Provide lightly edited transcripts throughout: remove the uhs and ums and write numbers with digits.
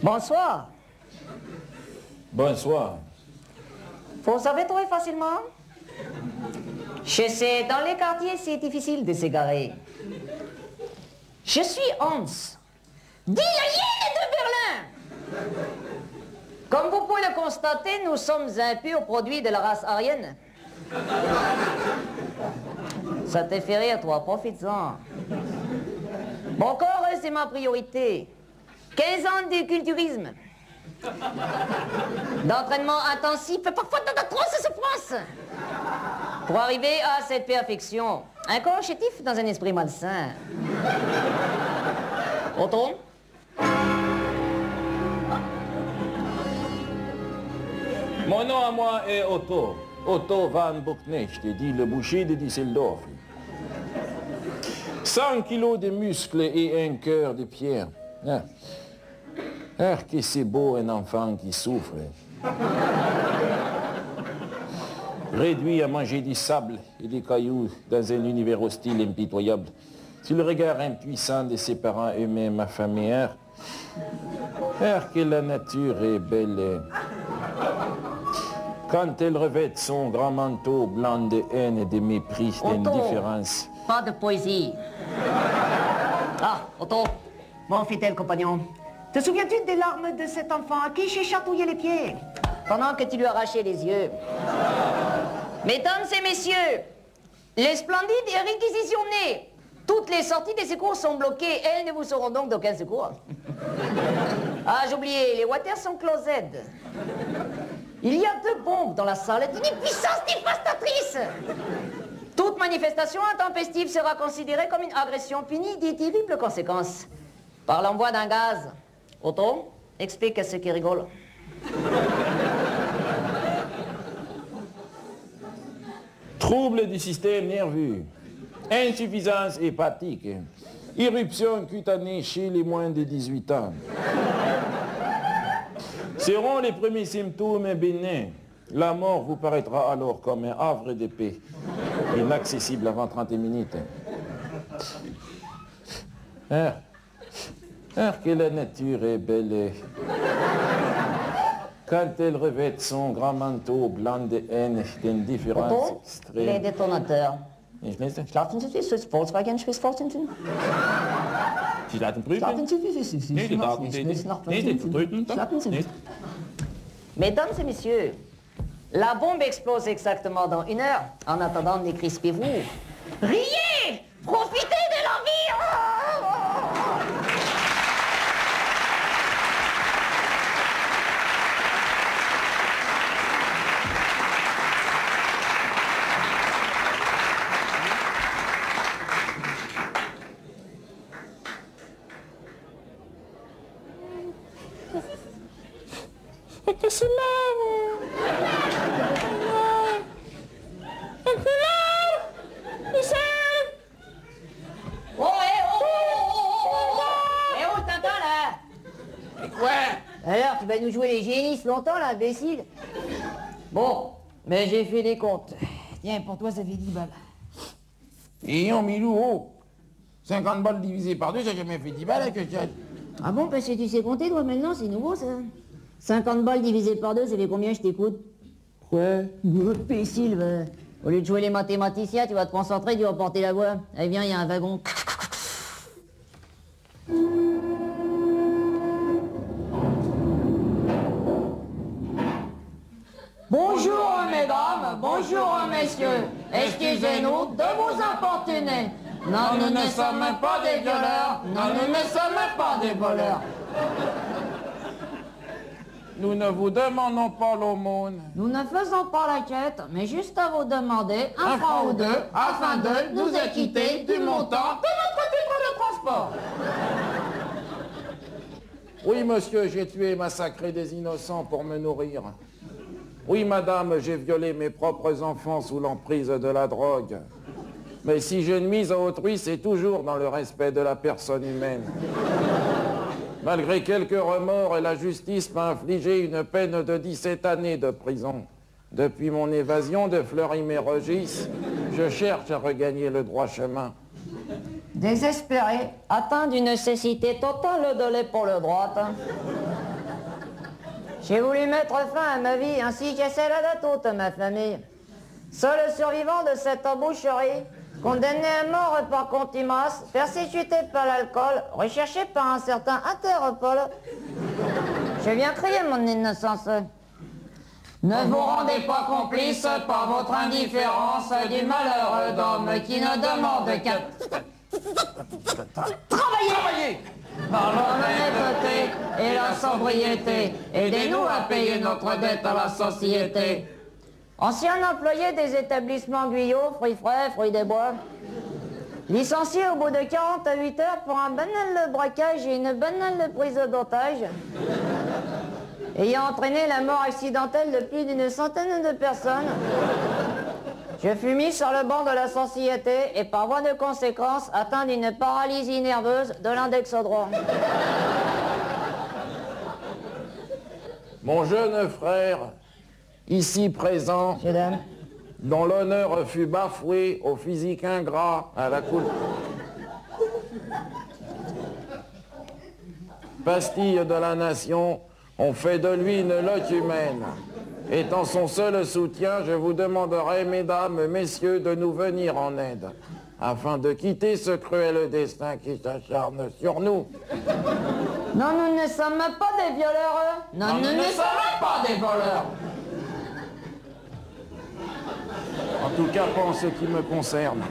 Bonsoir. Bonsoir. Vous savez trouver facilement? Je sais, dans les quartiers, c'est difficile de s'égarer. Je suis Hans, dit la hyène de Berlin. Comme vous pouvez le constater, nous sommes un pur produit de la race aryenne. Ça te fait rire, toi, profites-en. Mon corps, c'est ma priorité. 15 ans de culturisme. D'entraînement intensif, parfois d'atroces souffrances. Pour arriver à cette perfection, un corps chétif dans un esprit malsain. Otto? Mon nom à moi est Otto. Otto van Buchnecht, dit le boucher de Düsseldorf. 100 kilos de muscles et un cœur de pierre. Ah, que c'est beau un enfant qui souffre. Réduit à manger du sable et des cailloux dans un univers hostile et impitoyable, sous le regard impuissant de ses parents eux-mêmes affamés. Que la nature est belle. Quand elle revêt son grand manteau blanc de haine et de mépris, d'indifférence. Pas de poésie. Ah, Otto, mon fidèle compagnon, te souviens-tu des larmes de cet enfant à qui j'ai chatouillé les pieds pendant que tu lui arrachais les yeux? Mesdames et messieurs, les splendides est réquisitionné. Toutes les sorties des secours sont bloquées. Elles ne vous seront donc d'aucun secours. Ah, j'ai oublié, les waters sont closed. Il y a 2 bombes dans la salle d'une puissance dévastatrice. Toute manifestation intempestive sera considérée comme une agression punie de terribles conséquences. Par l'envoi d'un gaz. Otto, explique à ceux qui rigolent. Trouble du système nerveux, insuffisance hépatique, irruption cutanée chez les moins de 18 ans. Seront les premiers symptômes bénins. La mort vous paraîtra alors comme un havre de paix, inaccessible avant 30 minutes. Que la nature est belle. Quand elle revêt son grand manteau blanc de haine, d'indifférence extrême. Les détonateurs. Schlafen Sie wie Volkswagen Volkswagen? Sie laten prüfen? Nee, die Daten sind nicht. Mesdames et messieurs, la bombe explose exactement dans 1 heure. En attendant, ne crispez-vous. Riez! Profitez de la vie! Que c'est là, Oh, t'entends là? Quoi? Alors, tu vas nous jouer les génistes longtemps là, imbécile? Bon, mais j'ai fait les comptes. Tiens, pour toi, ça fait 10 balles. Et on Milou, oh 50 balles divisé par 2, j'ai jamais fait 10 balles avec le chat. Ah bon, parce que tu sais compter, toi, maintenant, c'est nouveau, ça. 50 balles divisé par 2, ça fait combien, je t'écoute? Quoi? Imbécile, va. Au lieu de jouer les mathématiciens, tu vas te concentrer, tu vas porter la voix. Eh bien, il y a un wagon. Bonjour, mesdames, bonjour, messieurs. Excusez-nous de vous importuner. Non, nous ne sommes pas des violeurs. Non, nous ne sommes pas des voleurs. Nous ne vous demandons pas l'aumône. Nous ne faisons pas la quête, mais juste à vous demander un franc ou 2 afin de nous acquitter du montant de notre titre de transport. Oui, monsieur, j'ai tué et massacré des innocents pour me nourrir. Oui, madame, j'ai violé mes propres enfants sous l'emprise de la drogue. Mais si je nuis à autrui, c'est toujours dans le respect de la personne humaine. Malgré quelques remords, la justice m'a infligé une peine de 17 années de prison. Depuis mon évasion de Fleury-Mérogis, je cherche à regagner le droit chemin. Désespéré, atteint d'une cécité totale de l'épaule droite, J'ai voulu mettre fin à ma vie ainsi qu'à celle de toute ma famille. Seul survivant de cette emboucherie, condamné à mort par contumace, persécuté par l'alcool, recherché par un certain Interpol, je viens crier mon innocence. Ne vous rendez pas complice par votre indifférence du malheur d'homme qui ne demande qu'à travailler par l'honnêteté et la sobriété. Aidez-nous à payer notre dette à la société. Ancien employé des établissements Guyot, fruits frais, fruits des bois. Licencié au bout de 48 heures pour un banal braquage et une banale prise d'otage. Ayant entraîné la mort accidentelle de plus d'une centaine de personnes, je fus mis sur le banc de la société et par voie de conséquence atteint d'une paralysie nerveuse de l'index droit. Mon jeune frère, ici présent, Monsieur, dame. dont l'honneur fut bafoué au physique ingrat à la couleur. Pastille de la nation, on fait de lui une lotte humaine. Étant son seul soutien, je vous demanderai, mesdames, messieurs, de nous venir en aide, afin de quitter ce cruel destin qui s'acharne sur nous. Non, nous ne sommes pas des violeurs. Non, nous ne sommes pas des voleurs. En tout cas, pas en ce qui me concerne.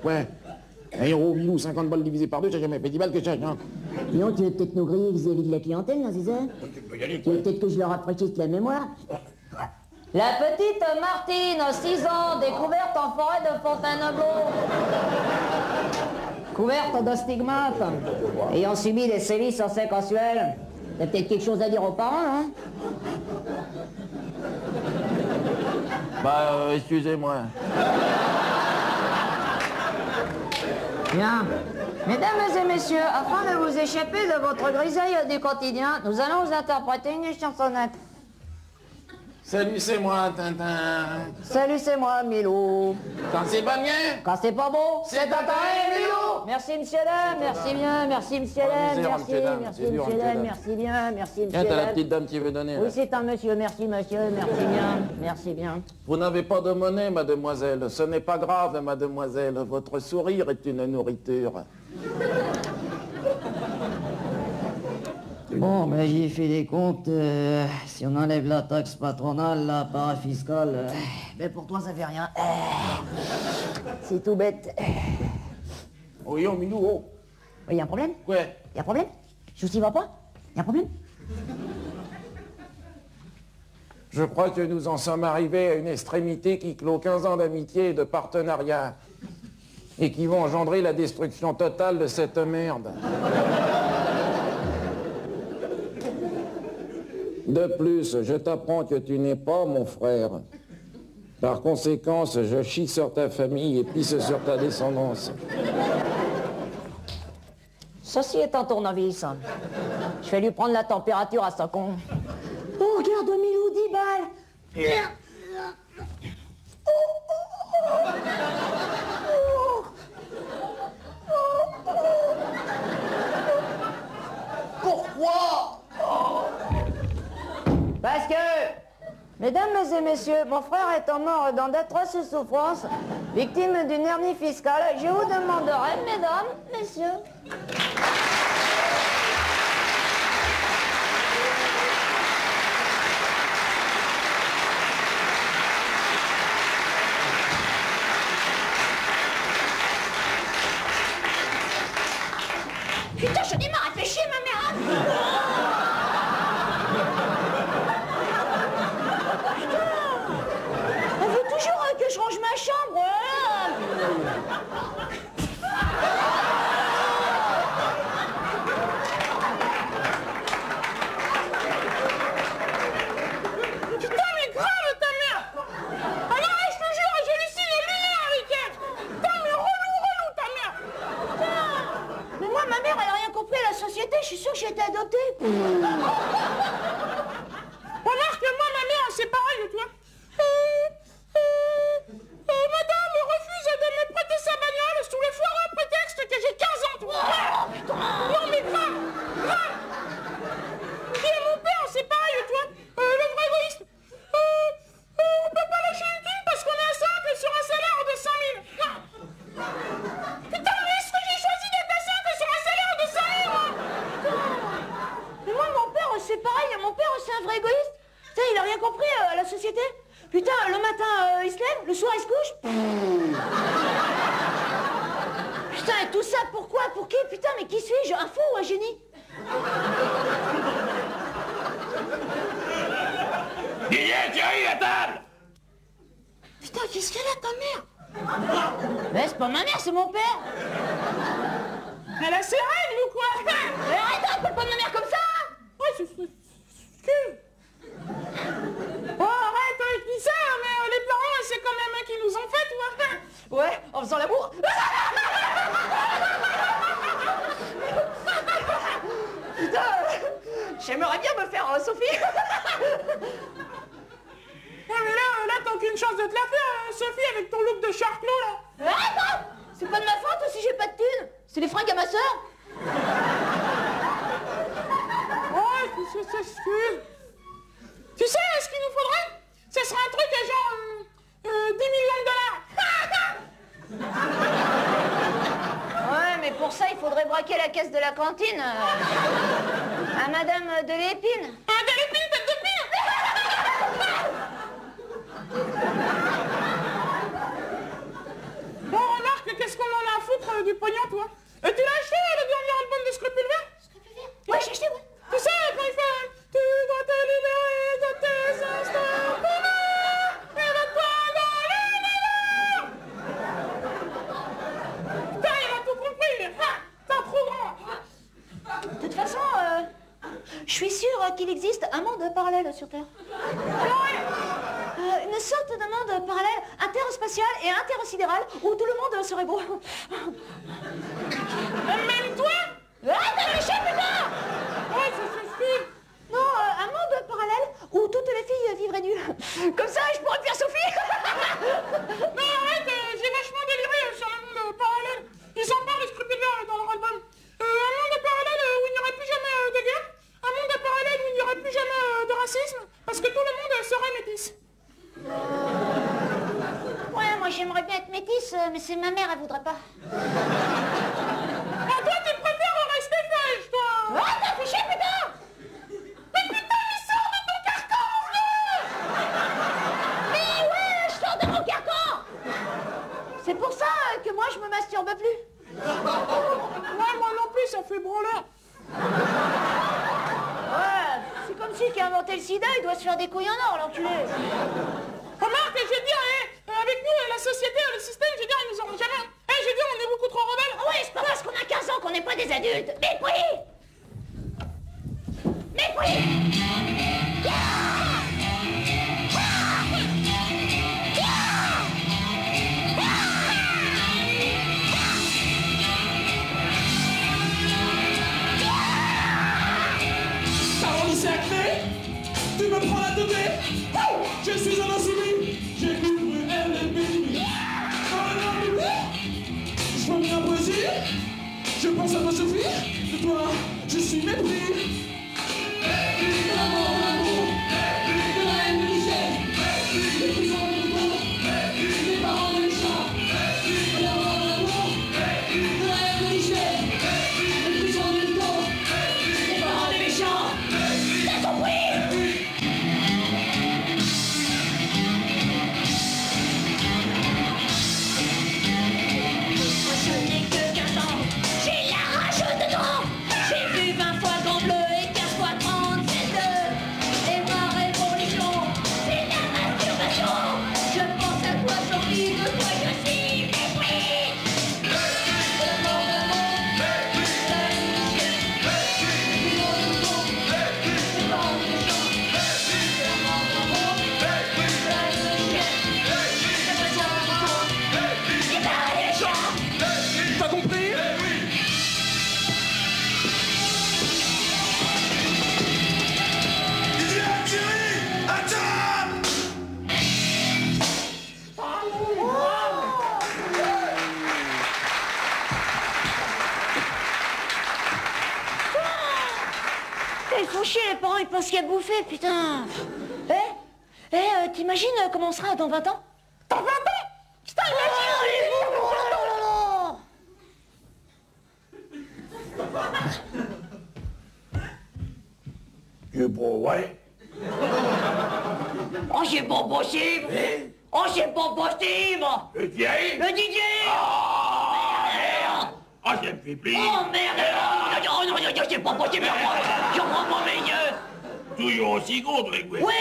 Ouais. Un héros, bilou, 50 balles divisé par 2, j'ai jamais fait 10 balles que ça, hein. Sinon, tu veux peut-être nous griller vis-à-vis de la clientèle, non, c'est ça? Tu veux peut-être que je leur rafraîchisse la mémoire? La petite Martine, 6 ans, découverte en forêt de Fontainebleau. Couverte de stigmates, ayant subi des sévices consensuels. T'as peut-être quelque chose à dire aux parents, hein? Excusez-moi. Bien. Mesdames et messieurs, afin de vous échapper de votre grisaille du quotidien, nous allons vous interpréter une chansonnette. Salut, c'est moi, Tintin. Salut, c'est moi, Milou. Quand c'est pas bien, Quand c'est pas beau, c'est Tintin et Milou. Merci, monsieur dame, merci bien, merci, monsieur dame, misère, merci, monsieur dame, merci, c'est dur, monsieur monsieur dame, dame. merci bien, merci, monsieur Tiens, t'as la dame. petite dame qui veut donner. Oui, Là. c'est un monsieur, merci, monsieur, merci bien, merci bien. Vous n'avez pas de monnaie, mademoiselle. Ce n'est pas grave, mademoiselle. Votre sourire est une nourriture. Bon, ben j'ai fait des comptes, si on enlève la taxe patronale, la part fiscale, ben pour toi ça fait rien. C'est tout bête. Oh, yo, Milou, oh. Il y a un problème? Ouais. Il y a un problème? Je t'y va pas? Il y a un problème? Je crois que nous en sommes arrivés à une extrémité qui clôt 15 ans d'amitié et de partenariat. Et qui vont engendrer la destruction totale de cette merde. De plus, je t'apprends que tu n'es pas mon frère. Par conséquent, je chie sur ta famille et pisse sur ta descendance. Ceci est un tournevis. Je vais lui prendre la température à sa con. Oh, regarde, Milou, 10 balles. Pourquoi? Parce que, mesdames et messieurs, mon frère étant mort dans d'atroces souffrances, victime d'une hernie fiscale, je vous demanderai, mesdames, messieurs... Putain, je dis m'a réfléchi, ma mère. Elle veut toujours que je range ma chambre. société? Putain, le matin, il se lève, le soir, il se couche. Putain, et tout ça, pourquoi? Pour qui? Putain, mais qui suis-je? Un fou ou un génie? Didier, Thierry, à table! Putain, qu'est-ce qu'elle a, ta mère? Mais c'est pas ma mère, c'est mon père. Elle a ses règles ou quoi? Mais arrête, appelle pas ma mère comme ça! Ouais, excuse. Oh, arrête avec tout ça, mais les parents, c'est quand même eux qui nous ont fait, toi. Ouais, en faisant l'amour. Putain, j'aimerais bien me faire Sophie. Ouais, mais là, t'as aucune chance de te la faire, Sophie, avec ton look de charclos, là. Arrête! C'est pas de ma faute si j'ai pas de thunes. C'est les fringues à ma sœur. Ouais, excuse. Tu sais, ce qu'il nous faudrait, ce serait un truc genre 10 millions de dollars. Ouais, mais pour ça, il faudrait braquer la caisse de la cantine. À Madame de l'Épine. De l'épine, tête de pire. Bon, remarque, qu'est-ce qu'on en a à foutre du pognon, toi? Tu l'as acheté, le dernier album de Scrupule Vert? Ouais, j'ai acheté, ouais. Tu sais, quand il fait tu dois te libérer de tes instincts communs et de toi dans l'univers. Putain, il a tout compris. T'es trop grand. De toute façon, je suis sûre qu'il existe un monde parallèle sur Terre. Une sorte de monde parallèle interspatial et intersidéral où tout le monde serait beau. Même toi? Ah, t'as léché, putain! Ouais, c'est style. Non, un monde parallèle où toutes les filles vivraient nues. Comme ça, je pourrais me faire Sophie. Non, arrête, j'ai vachement déliré sur le monde parallèle. Ils en parlent, les Scrupule Vert, dans leur album. Un monde parallèle où il n'y aurait plus jamais de guerre. Un monde parallèle où il n'y aurait plus jamais de racisme. Parce que tout le monde serait métis. Ouais, moi j'aimerais bien être métisse, mais c'est ma mère, elle voudrait pas. Ah, toi, tu préfères rester beige, toi. Ah, t'as affiché, putain! Mais putain, il sort de ton carcan, Mais ouais, je sors de mon carcan! C'est pour ça que moi je me masturbe plus. Ouais, moi non plus, ça fait branleur. Ouais, c'est comme celui qui a inventé le sida, il doit se faire des couilles en or, l'enculé. Remarque, je veux dire, avec nous, la société, le système, je veux dire, ils nous auront jamais. Je veux dire, on est beaucoup trop rebelles. Ah ouais, c'est pas parce qu'on a 15 ans qu'on n'est pas des adultes. Mépris! Mépris! Parole sacrée, tu me prends la teubée. Je suis un insoumis, j'écoute LMB. Je vois bien poésie, je pense à toi Sophie. De toi, je suis mépris. De l'amour, de la haine de Michel, des prisons de l'auto, des parents de méchants. De l'amour, de la haine de Michel, des prisons de l'auto, des parents de méchants. T'as compris? T'as compris? Ils font chier, les parents, ils pensent qu'il y a à bouffer, putain. T'imagines comment on sera dans 20 ans? Dans 20 ans? Putain, imagine! You bro, ouais. Oh, c'est pas possible. Oh, c'est pas possible. Le Thierry? Le Didier. Oh, merde. Oh, ça me fait plaisir. Oh, merde. Oh, non, c'est pas possible. Je crois pas mes yeux. Toujours aussi con, toi, Gwen. Oui.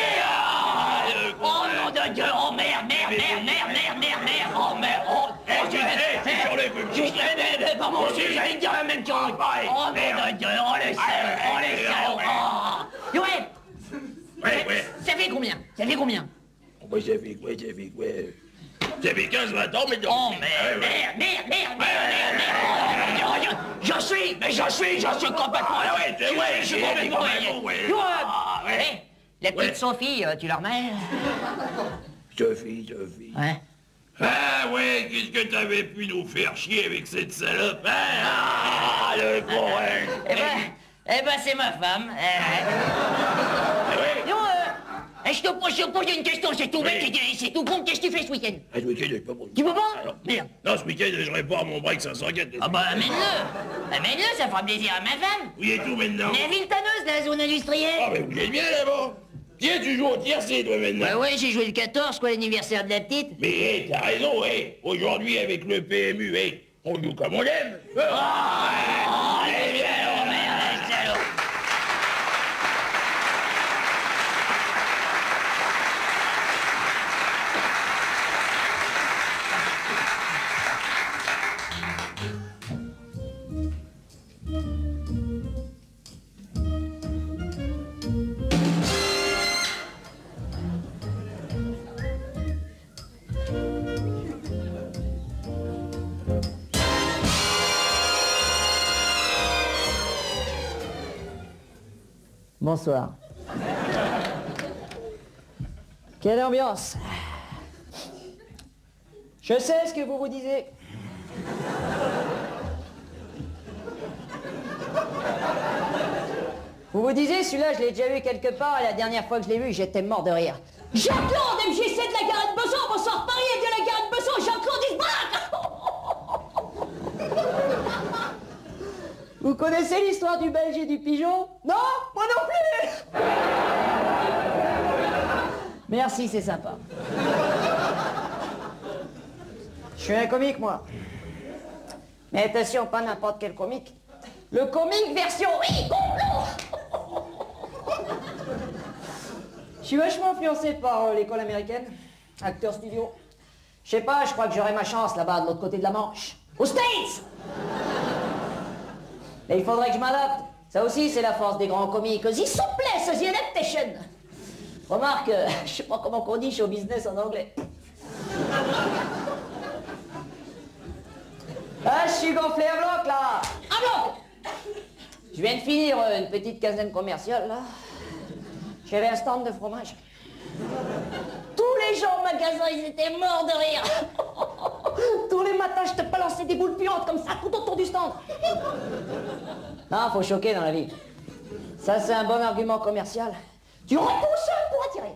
Oh, nom de Dieu. Oh, merde. Oh, merde. Oh, c'est sur les coups. Mais pas moi aussi, j'allais te dire la même chose. Oh, nom de Dieu. Oh, les salauds. Oh. Ouais. Ouais. Ça fait combien? Moi, ça fait quoi? Ça fait 15-20 ans, mais donc... Oh, merde. Je suis complètement... Je suis complètement... La petite Sophie, tu la remets? Sophie. Ouais. Ah ouais, qu'est-ce que t'avais pu nous faire chier avec cette salope, hein? Ah, le con, hein? Eh ben, c'est ma femme. Je te pose une question, c'est tout bête, c'est tout con, qu'est-ce que tu fais ce week-end? Ah, ce week-end, je peux pas. Tu peux pas? Alors, Merde. non, ce week-end, je répare mon break 504. Ah bah, amène-le, ça fera plaisir à ma femme. Où y est tout maintenant? La ville tanneuse de la zone industrielle. Ah, mais vous êtes bien là-bas. Tiens, tu joues au tiercé, toi, maintenant. Bah ouais, j'ai joué le 14, quoi, l'anniversaire de la petite. Mais, t'as raison, aujourd'hui, avec le PMU, on joue comme on aime. Oh, les salauds, merde, les salauds. Bonsoir. Quelle ambiance. Je sais ce que vous vous disiez. Vous vous disiez, celui-là, je l'ai déjà vu quelque part, et la dernière fois que je l'ai vu, j'étais mort de rire. Jean-Claude, MJ7 de la Garenne Besson, bonsoir Paris, et de la Garenne Besson, Jean-Claude Isbrac. Vous connaissez l'histoire du Belge et du pigeon? Non? Moi non plus. Merci, c'est sympa. Je suis un comique, moi. Mais attention, pas n'importe quel comique. Le comique version rigolo. Je suis vachement influencé par l'école américaine, acteur studio. Je sais pas, je crois que j'aurai ma chance là-bas, de l'autre côté de la Manche. Aux States. Mais il faudrait que je m'adapte. Ça aussi, c'est la force des grands comiques. The souplesse, the adaptation. Remarque, je sais pas comment on dit show business en anglais. Ah, je suis gonflé à bloc, là. À bloc. Je viens de finir une petite quinzaine commerciale, là. J'avais un stand de fromage. Tous les gens au magasin, ils étaient morts de rire. Tous les matins, je te balançais des boules puantes comme ça, tout autour du stand. Non, faut choquer dans la vie. Ça, c'est un bon argument commercial. Tu repousses pour attirer.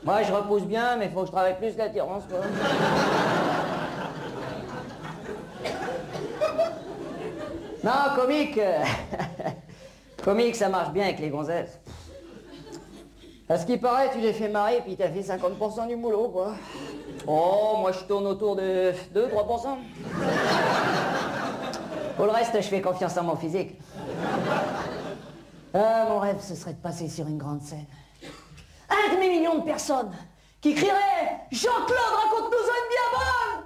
Moi, je repousse bien, mais faut que je travaille plus l'attirance, quoi. Non, comique. Comique, ça marche bien avec les gonzesses. À ce qui paraît, tu les fais marrer, puis t'as fait 50% du boulot, quoi. Oh, moi, je tourne autour de 2-3%. Pour le reste, je fais confiance en mon physique. Ah, mon rêve, ce serait de passer sur une grande scène. 1 demi-million de personnes qui crieraient « Jean-Claude, raconte-nous une bien bonne !»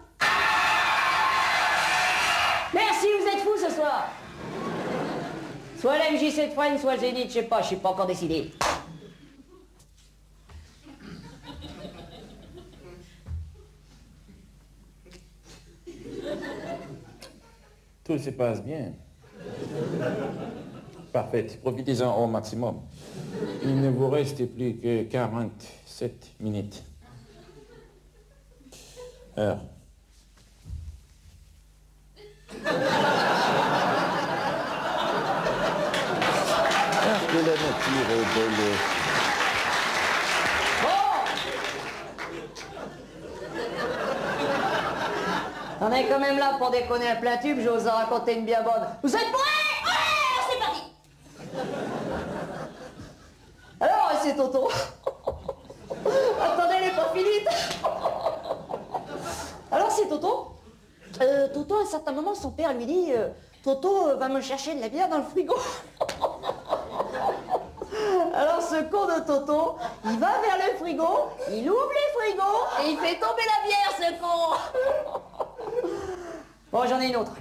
Merci, vous êtes fous ce soir. Soit la MJ7 Fine, soit le Zénith, je sais pas, je suis pas encore décidé. Tout se passe bien. Parfait. Profitez-en au maximum. Il ne vous reste plus que 47 minutes. Heure. Heure que la nature est belle. On est quand même là pour déconner un plein tube, j'ose en raconter une bien bonne. Vous êtes prêts? Ouais, c'est parti. Alors, c'est Toto. c'est Toto. Toto, à un certain moment, son père lui dit Toto va me chercher de la bière dans le frigo. Alors ce con de Toto, il va vers le frigo, il ouvre les frigos et il fait tomber la bière, ce con. Bon, j'en ai une autre.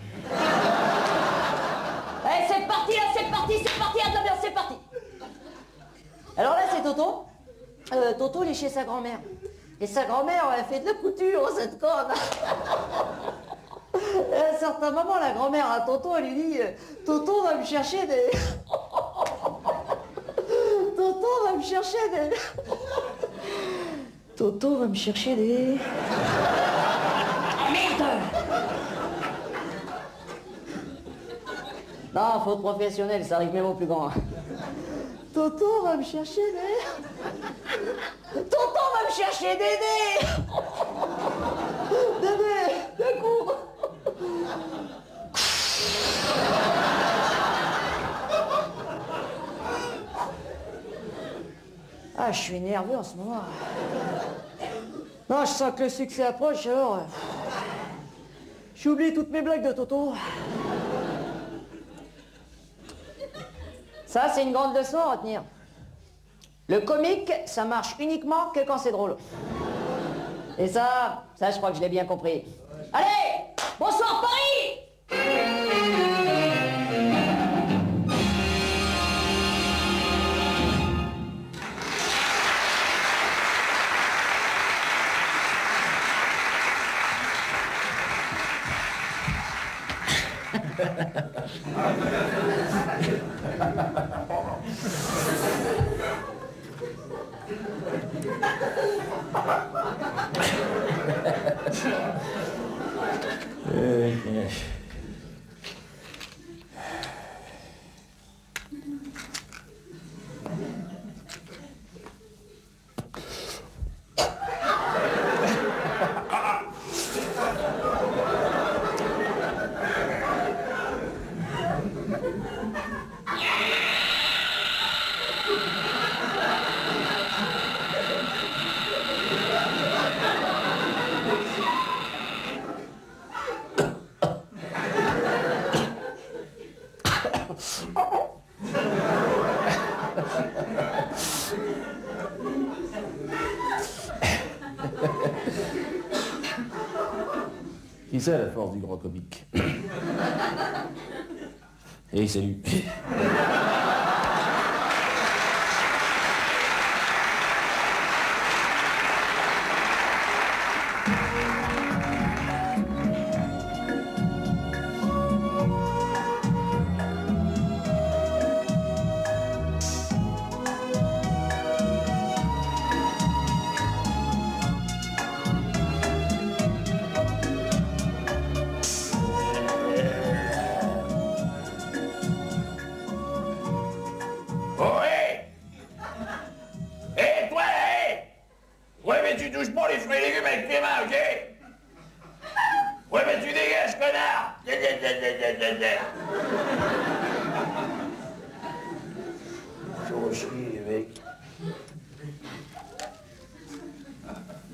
Allez, c'est parti, là, c'est parti, à de la bière, c'est parti. Alors là, c'est Toto. Toto, il est chez sa grand-mère. Et sa grand-mère, elle fait de la couture, cette conne. Et à un certain moment, la grand-mère à Toto, elle lui dit Toto va me chercher des... Toto va me chercher des... Toto va me chercher des... Merde! Non, faute professionnelle, ça arrive même au plus grand. Toto va me chercher des... Toto va me chercher Dédé! Dédé, d'un coup! Ah, je suis nerveux en ce moment. Non, je sens que le succès approche, alors... J'ai oublié toutes mes blagues de Toto. Ça, c'est une grande leçon à retenir. Le comique, ça marche uniquement que quand c'est drôle. Et ça, je crois que je l'ai bien compris. Allez, bonsoir Paris! Qui c'est la force du grand comique? Et salut.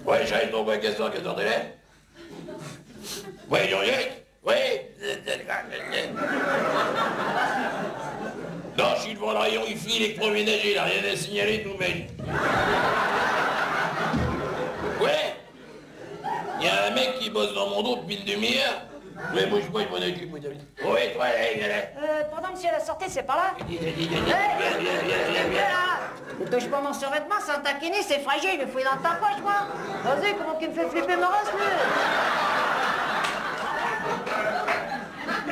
Ouais, j'arrive pour ma question, qu'est-ce que t'es? Ouais, Jean-Jacques? Oui? Non, je suis devant le rayon IFI, électroménager, il a rien à signaler tout de même. Ouais? Il y a un mec qui bosse dans mon dos depuis une demi-heure. Ouais, bouge-moi, je m'en occupe, oui, toi, allez. Pardon, monsieur, la sortie, c'est par là. Viens là. Ne touche pas mon survêtement, sans taquiner, c'est fragile, il faut dans ta poche, moi. Vas-y, comment qu'il me fait flipper ma race, lui.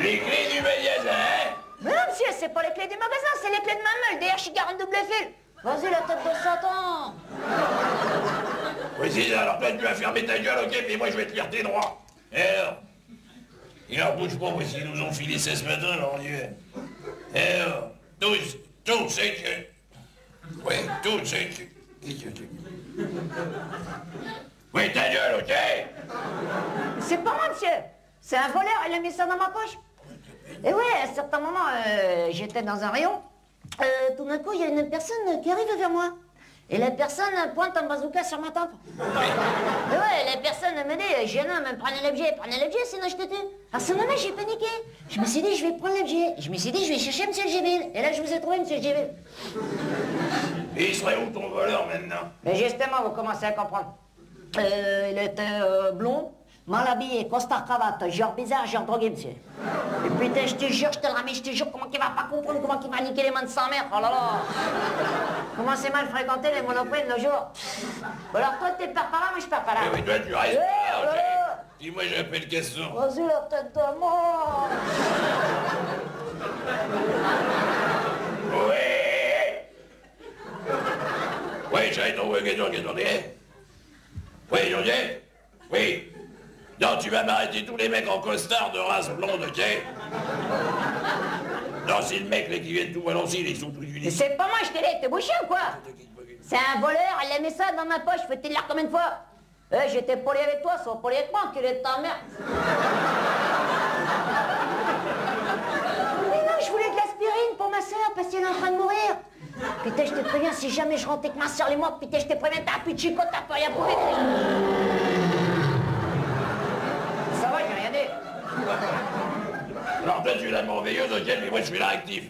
Les clés du magasin, hein? Mais non, monsieur, c'est pas les clés du magasin, c'est les clés de ma meule, des H-40 double fil. Vas-y, la tête de Satan. Oui, c'est ça, alors toi, tu vas fermer ta gueule, ok, mais moi, je vais te lire tes droits. Et alors, bouge pas, moi, s'ils nous ont filé ça ce matin, alors on y va. Et alors, tous, c'est que... Oui, tous, c'est que... Oui, ta gueule, ok? C'est pas moi, monsieur. C'est un voleur, il a mis ça dans ma poche. Et oui, à un certain moment, j'étais dans un rayon. Tout d'un coup, il y a une personne qui arrive vers moi. Et la personne pointe un bazooka sur ma tempe. Et ouais, la personne me dit, jeune homme, prenez l'objet, sinon je te tue. Alors ce moment, j'ai paniqué. Je me suis dit, je vais prendre l'objet. Je me suis dit, je vais chercher monsieur Gébile. Et là, je vous ai trouvé, monsieur Gébile. Et il serait où ton voleur maintenant? Mais justement, vous commencez à comprendre. Il était blond, mal habillé, costard cravate, genre bizarre, genre drogué, monsieur. Et putain, je te jure, je te le ramène, je te jure, comment qu'il va pas comprendre, comment qu'il va niquer les mains de sa mère, oh là là. Comment c'est mal fréquenté les monoprix de nos jours. Alors toi, t'es pars par là, moi je pars par là. Mais oui, toi, tu restes là, ok. Dis-moi, j'appelle Casson. Vas-y, la tête de mort. Oui. Oui, j'arrête d'envoyer question, Oui, José? Oui. Non, tu vas m'arrêter tous les mecs en costard de race blonde, ok? Non, c'est le mec là qui vient de tout balancer, ils sont tous unis. C'est pas moi, je t'ai dit, t'es bouché ou quoi? C'est un voleur, il a mis ça dans ma poche, faut-il l'air combien de fois? J'étais poli avec toi, sois poli avec moi, enculé de ta mère. Mais non, je voulais de l'aspirine pour ma soeur, parce qu'elle est en train de mourir. Putain, je te préviens, si jamais je rentre avec ma soeur les morts, putain, je te préviens, t'as plus de chico, t'as pas rien prouvé. Ça va, j'ai rien dit. Alors toi, tu es la merveilleuse, ok, mais moi, je suis la actif.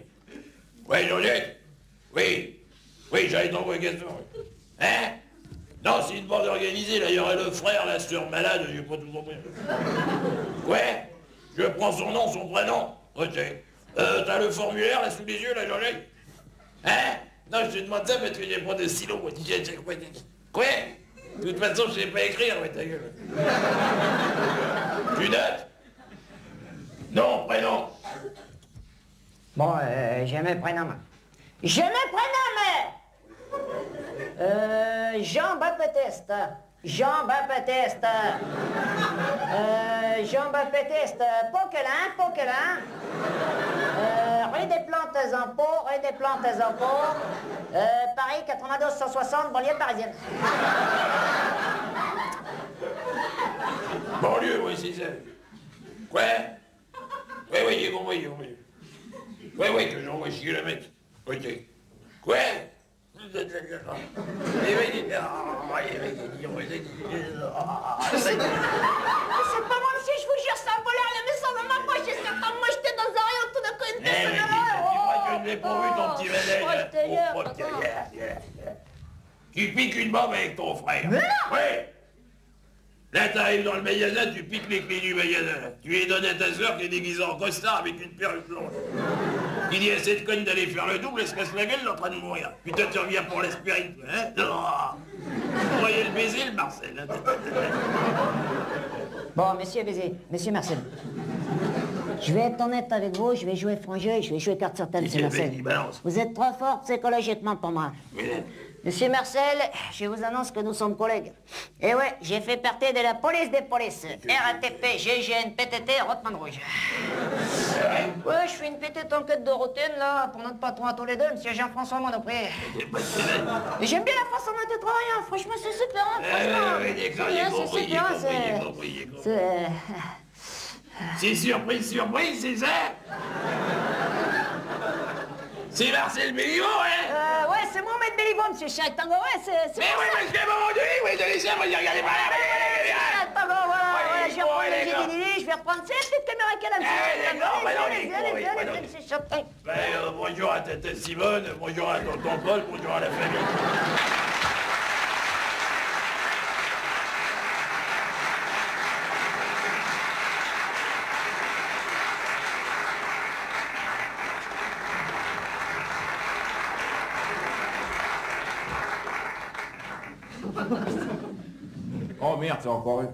Oui, Joliette? Oui. Oui, j'allais t'envoyer question. Hein? Non, c'est une bande organisée, là, il y aurait le frère, la sœur malade, j'ai pas tout compris. Ouais? Je prends son nom, son prénom. Ok. T'as le formulaire, là, sous les yeux, là, Joliette? Hein? Non, je te demande ça parce que j'ai pas de stylo, moi. Quoi? De toute façon, je sais pas écrire, ouais, ta gueule. Tu notes? Non, prénom. Bon, je me prénomme. Je me prénomme Jean-Baptiste. Jean-Baptiste. Jean-Baptiste. Poquelin. Rue des Plantes en Pau, Paris 92 160, banlieue parisienne. Banlieue, oui, c'est ça. Quoi? Oui, j'ai compris. Oui, que j'envoie chier le mec. Ok. Quoi? C'est pas moi, monsieur, je vous jure, c'est un voleur, la maison dans ma poche, j'ai certainement jeté dans un rayon, tout d'un coup, une personne. Tu crois que je n'ai pas vu ton petit manège? Tu piques une bombe avec ton frère. Mais non! Oui. Là, t'arrives dans le magasin, tu piques les clés du magasin. Tu les donnes à ta soeur qui est déguisée en costard avec une perruque blonde. Il dit à cette conne d'aller faire le double, elle se casse la gueule, elle est en train de mourir. Putain, tu reviens pour l'aspirine, hein? Vous voyez le baiser, le Marcel, hein? Bon, monsieur Baiser, monsieur Marcel. Je vais être honnête avec vous, je vais jouer franc jeu et je vais jouer carte sur table, monsieur Marcel. Vous êtes trop fort psychologiquement pour moi. Monsieur Marcel, je vous annonce que nous sommes collègues. Et ouais, j'ai fait partie de la police des polices. RATP, GIGN, PTT, Rottman Rouge. Ouais, je fais une petite enquête de routine, là, pour notre patron à tous les deux, monsieur Jean-François Monoprix. Et j'aime bien la façon dont tu travailles, hein. Franchement, c'est super, hein, franchement. Oui, d'accord, j'ai compris. C'est surprise, c'est ça? C'est Marcel Béliveau, hein? Ouais, c'est moi, Maître Béliveau, monsieur Chactango, ouais, c'est... Mais oui, parce qu'à un moment donné, oui, de laisser, moi, regardez pas là, Chactango, voilà, je vais reprendre le GDD, je vais reprendre cette petite caméra qu'elle a, monsieur Chactango. Bonjour à tata Simone, bonjour à tonton Paul, bonjour à la famille. Oh merde, c'est encore eux.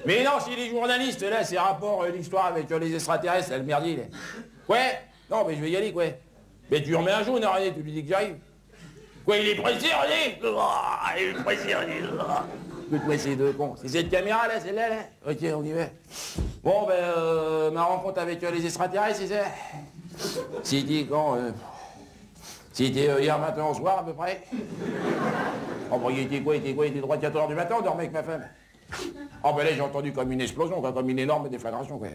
Mais non, si les journalistes, là, c'est rapport l'histoire avec les extraterrestres, là, le merdier, là. Quoi? Non, mais je vais y aller, quoi. Mais tu remets un jaune, René, tu lui dis que j'arrive. Quoi, il est pressé, René? Il est pressé, René. Écoute-moi, ces deux cons. C'est cette caméra, là, celle-là, là? Ok, on y va. Bon, ben, ma rencontre avec les extraterrestres, c'est ça? C'était quand? C'était hier matin au soir, à peu près. Oh, bon, il était 3-4 heures du matin, on dormait avec ma femme. Oh, ben là, j'ai entendu comme une explosion, quoi, comme une énorme déflagration, quoi.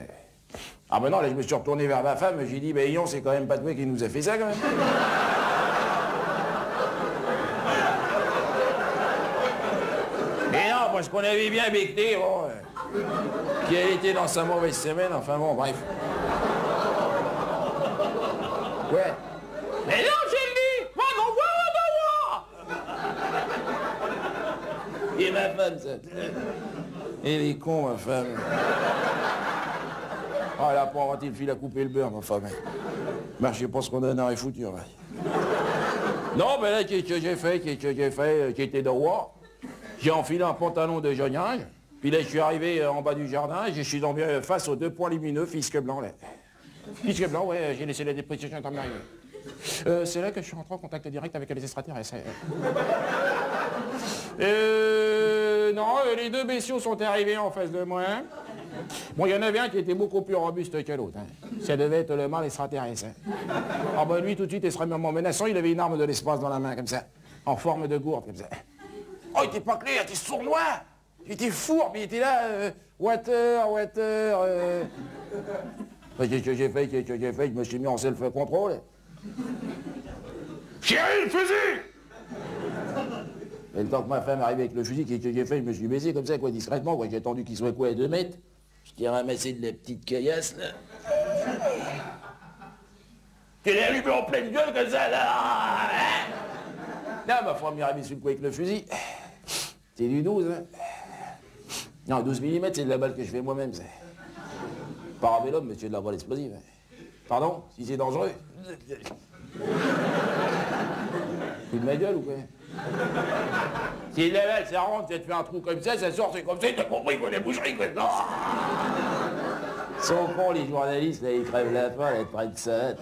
Ah ben non, là, je me suis retourné vers ma femme, j'ai dit, ben Yon, c'est quand même pas toi qui nous a fait ça, quand même. Et non, parce qu'on avait bien becté, bon, qu'elle était dans sa mauvaise semaine, enfin bon, bref. Ouais. Mais non, j'ai dit, on envoie. Et ma femme, ça. Elle est con, ma femme. Ah, elle a pas inventé le fil à couper le beurre, ma femme. Ben, je sais pas ce qu'on a dans les foutures, là. Non, ben là, qu'est-ce que j'ai fait, j'étais dehors. J'ai enfilé un pantalon de jognage. Puis là, je suis arrivé en bas du jardin et je suis tombé face aux 2 points lumineux, Fisque Blanc, là. Fisque Blanc, ouais, j'ai laissé la dépréciation intermédiaire. C'est là que je suis rentré en contact direct avec les extraterrestres. Non, les 2 bestiaux sont arrivés en face de moi. Bon, il y en avait un qui était beaucoup plus robuste que l'autre. Hein. Ça devait être le mâle extraterrestre. Hein. Ah ben lui, tout de suite, extrêmement menaçant, il avait une arme de l'espace dans la main, comme ça. En forme de gourde, comme ça. Oh, il était pas clair, il était sournois. Il était fourbe, il était là, water. Qu'est-ce que j'ai fait, je me suis mis en self-control. Chérie, le fusil! Et le temps que ma femme arrive avec le fusil, qu'est-ce que j'ai fait, je me suis baissé comme ça, quoi, discrètement, quoi. J'ai attendu qu'il soit quoi, à 2 mètres. Je t'ai ramassé de la petite caillasse, là. Tu l'as allumé en pleine gueule comme ça, là, hein? Non, ma femme m'est arrivée sur le coup avec le fusil. C'est du 12, hein. Non, 12 mm, c'est de la balle que je fais moi-même, ça. Parabellum, monsieur de la balle explosive. Pardon? Si c'est dangereux? Tu de ma gueule ou quoi? Si de la balle, ça rentre, ça te fait un trou comme ça sort, c'est comme ça, t'as compris quoi, les boucheries, quoi. Non. Ils sont cons, les journalistes, là, ils crèvent la faim, là, près de ça.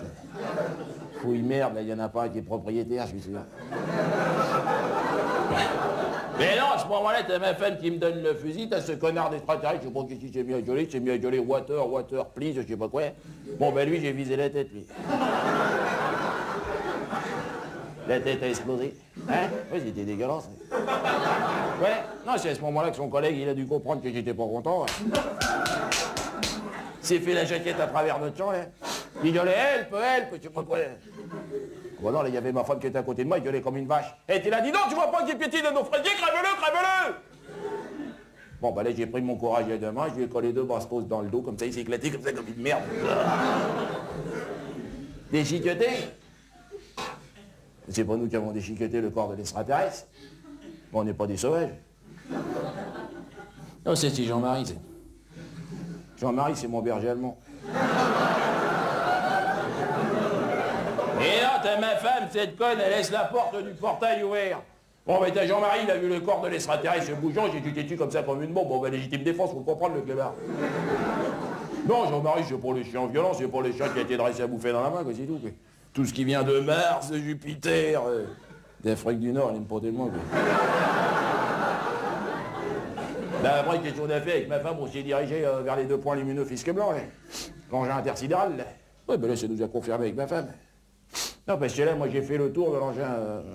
Fouille merde, là, il y en a pas un qui est propriétaire, je suis sûr. Mais non, à ce moment-là, t'as ma femme qui me donne le fusil, t'as ce connard d'extraterrestre, je sais pas qui s'est mis à gueuler, water, please, je sais pas quoi. Bon, ben lui, j'ai visé la tête, lui. La tête a explosé. Hein? Oui, c'était dégueulasse. Ouais, non, c'est à ce moment-là que son collègue, il a dû comprendre que j'étais pas content. Hein. Il s'est fait la jaquette à travers notre champ, là. Il gueulait, help, je sais pas quoi. Bon, non, là, il y avait ma femme qui était à côté de moi, il gueulait comme une vache. Et il a dit, non, tu vois pas qu'il piétine de nos fraisiers, crève-le! Bon, bah là, j'ai pris mon courage à 2 mains, je lui ai collé 2 bastos dans le dos, comme ça, il s'est éclaté comme ça, comme une merde. Déchiqueté. C'est pas nous qui avons déchiqueté le corps de l'extraterrestre. Bon, on n'est pas des sauvages. Non, c'est Jean-Marie, c'est. Jean-Marie, c'est mon berger allemand. Et là, t'as ma femme, cette conne, elle laisse la porte du portail ouverte. Bon, ben t'as Jean-Marie, il a vu le corps de l'extraterrestre bougeant, j'ai tué dessus comme ça comme une bombe. Bon, ben légitime défense, faut comprendre le clébard. Non, Jean-Marie, c'est pour les chiens violents, c'est pour les chiens qui a été dressés à bouffer dans la main, quoi, c'est tout. Quoi. Tout ce qui vient de Mars, de Jupiter, d'Afrique du Nord, il n'aime pas tellement, quoi. Ben après, question d'affaires, avec ma femme, on s'est dirigé vers les 2 points lumineux Fisque Blanc, là. L'engin intersidéral, là. Ouais, ben là, ça nous a confirmé avec ma femme. Non, parce que là, moi, j'ai fait le tour de l'engin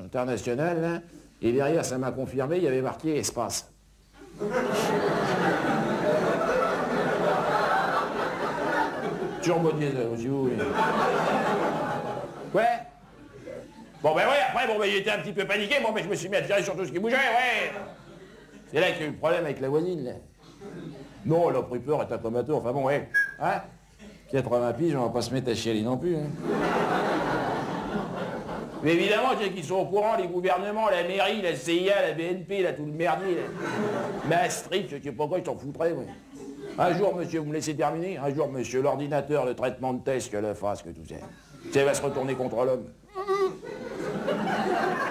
international, là, et derrière, ça m'a confirmé, il y avait marqué espace. Turbo diesel, aussi, oui. Ouais. Bon, ben ouais, après, bon, ben, il était un petit peu paniqué, bon, ben, je me suis mis à tirer sur tout ce qui bougeait, ouais. C'est là qu'il y a eu le problème avec la voisine, là. Non, elle a pris peur, elle est un comateur, enfin bon, ouais. Hein? 80 piges, on va pas se mettre à chialer non plus, hein. Mais évidemment, tu sais qu'ils sont au courant, les gouvernements, la mairie, la CIA, la BNP, là, tout le merdier, là. Maastricht, je sais pas quoi, ils s'en foutraient, ouais. Un jour, monsieur, vous me laissez terminer? Un jour, monsieur, l'ordinateur, le traitement de test, que le fasse, que tout ça. Ça va se retourner contre l'homme.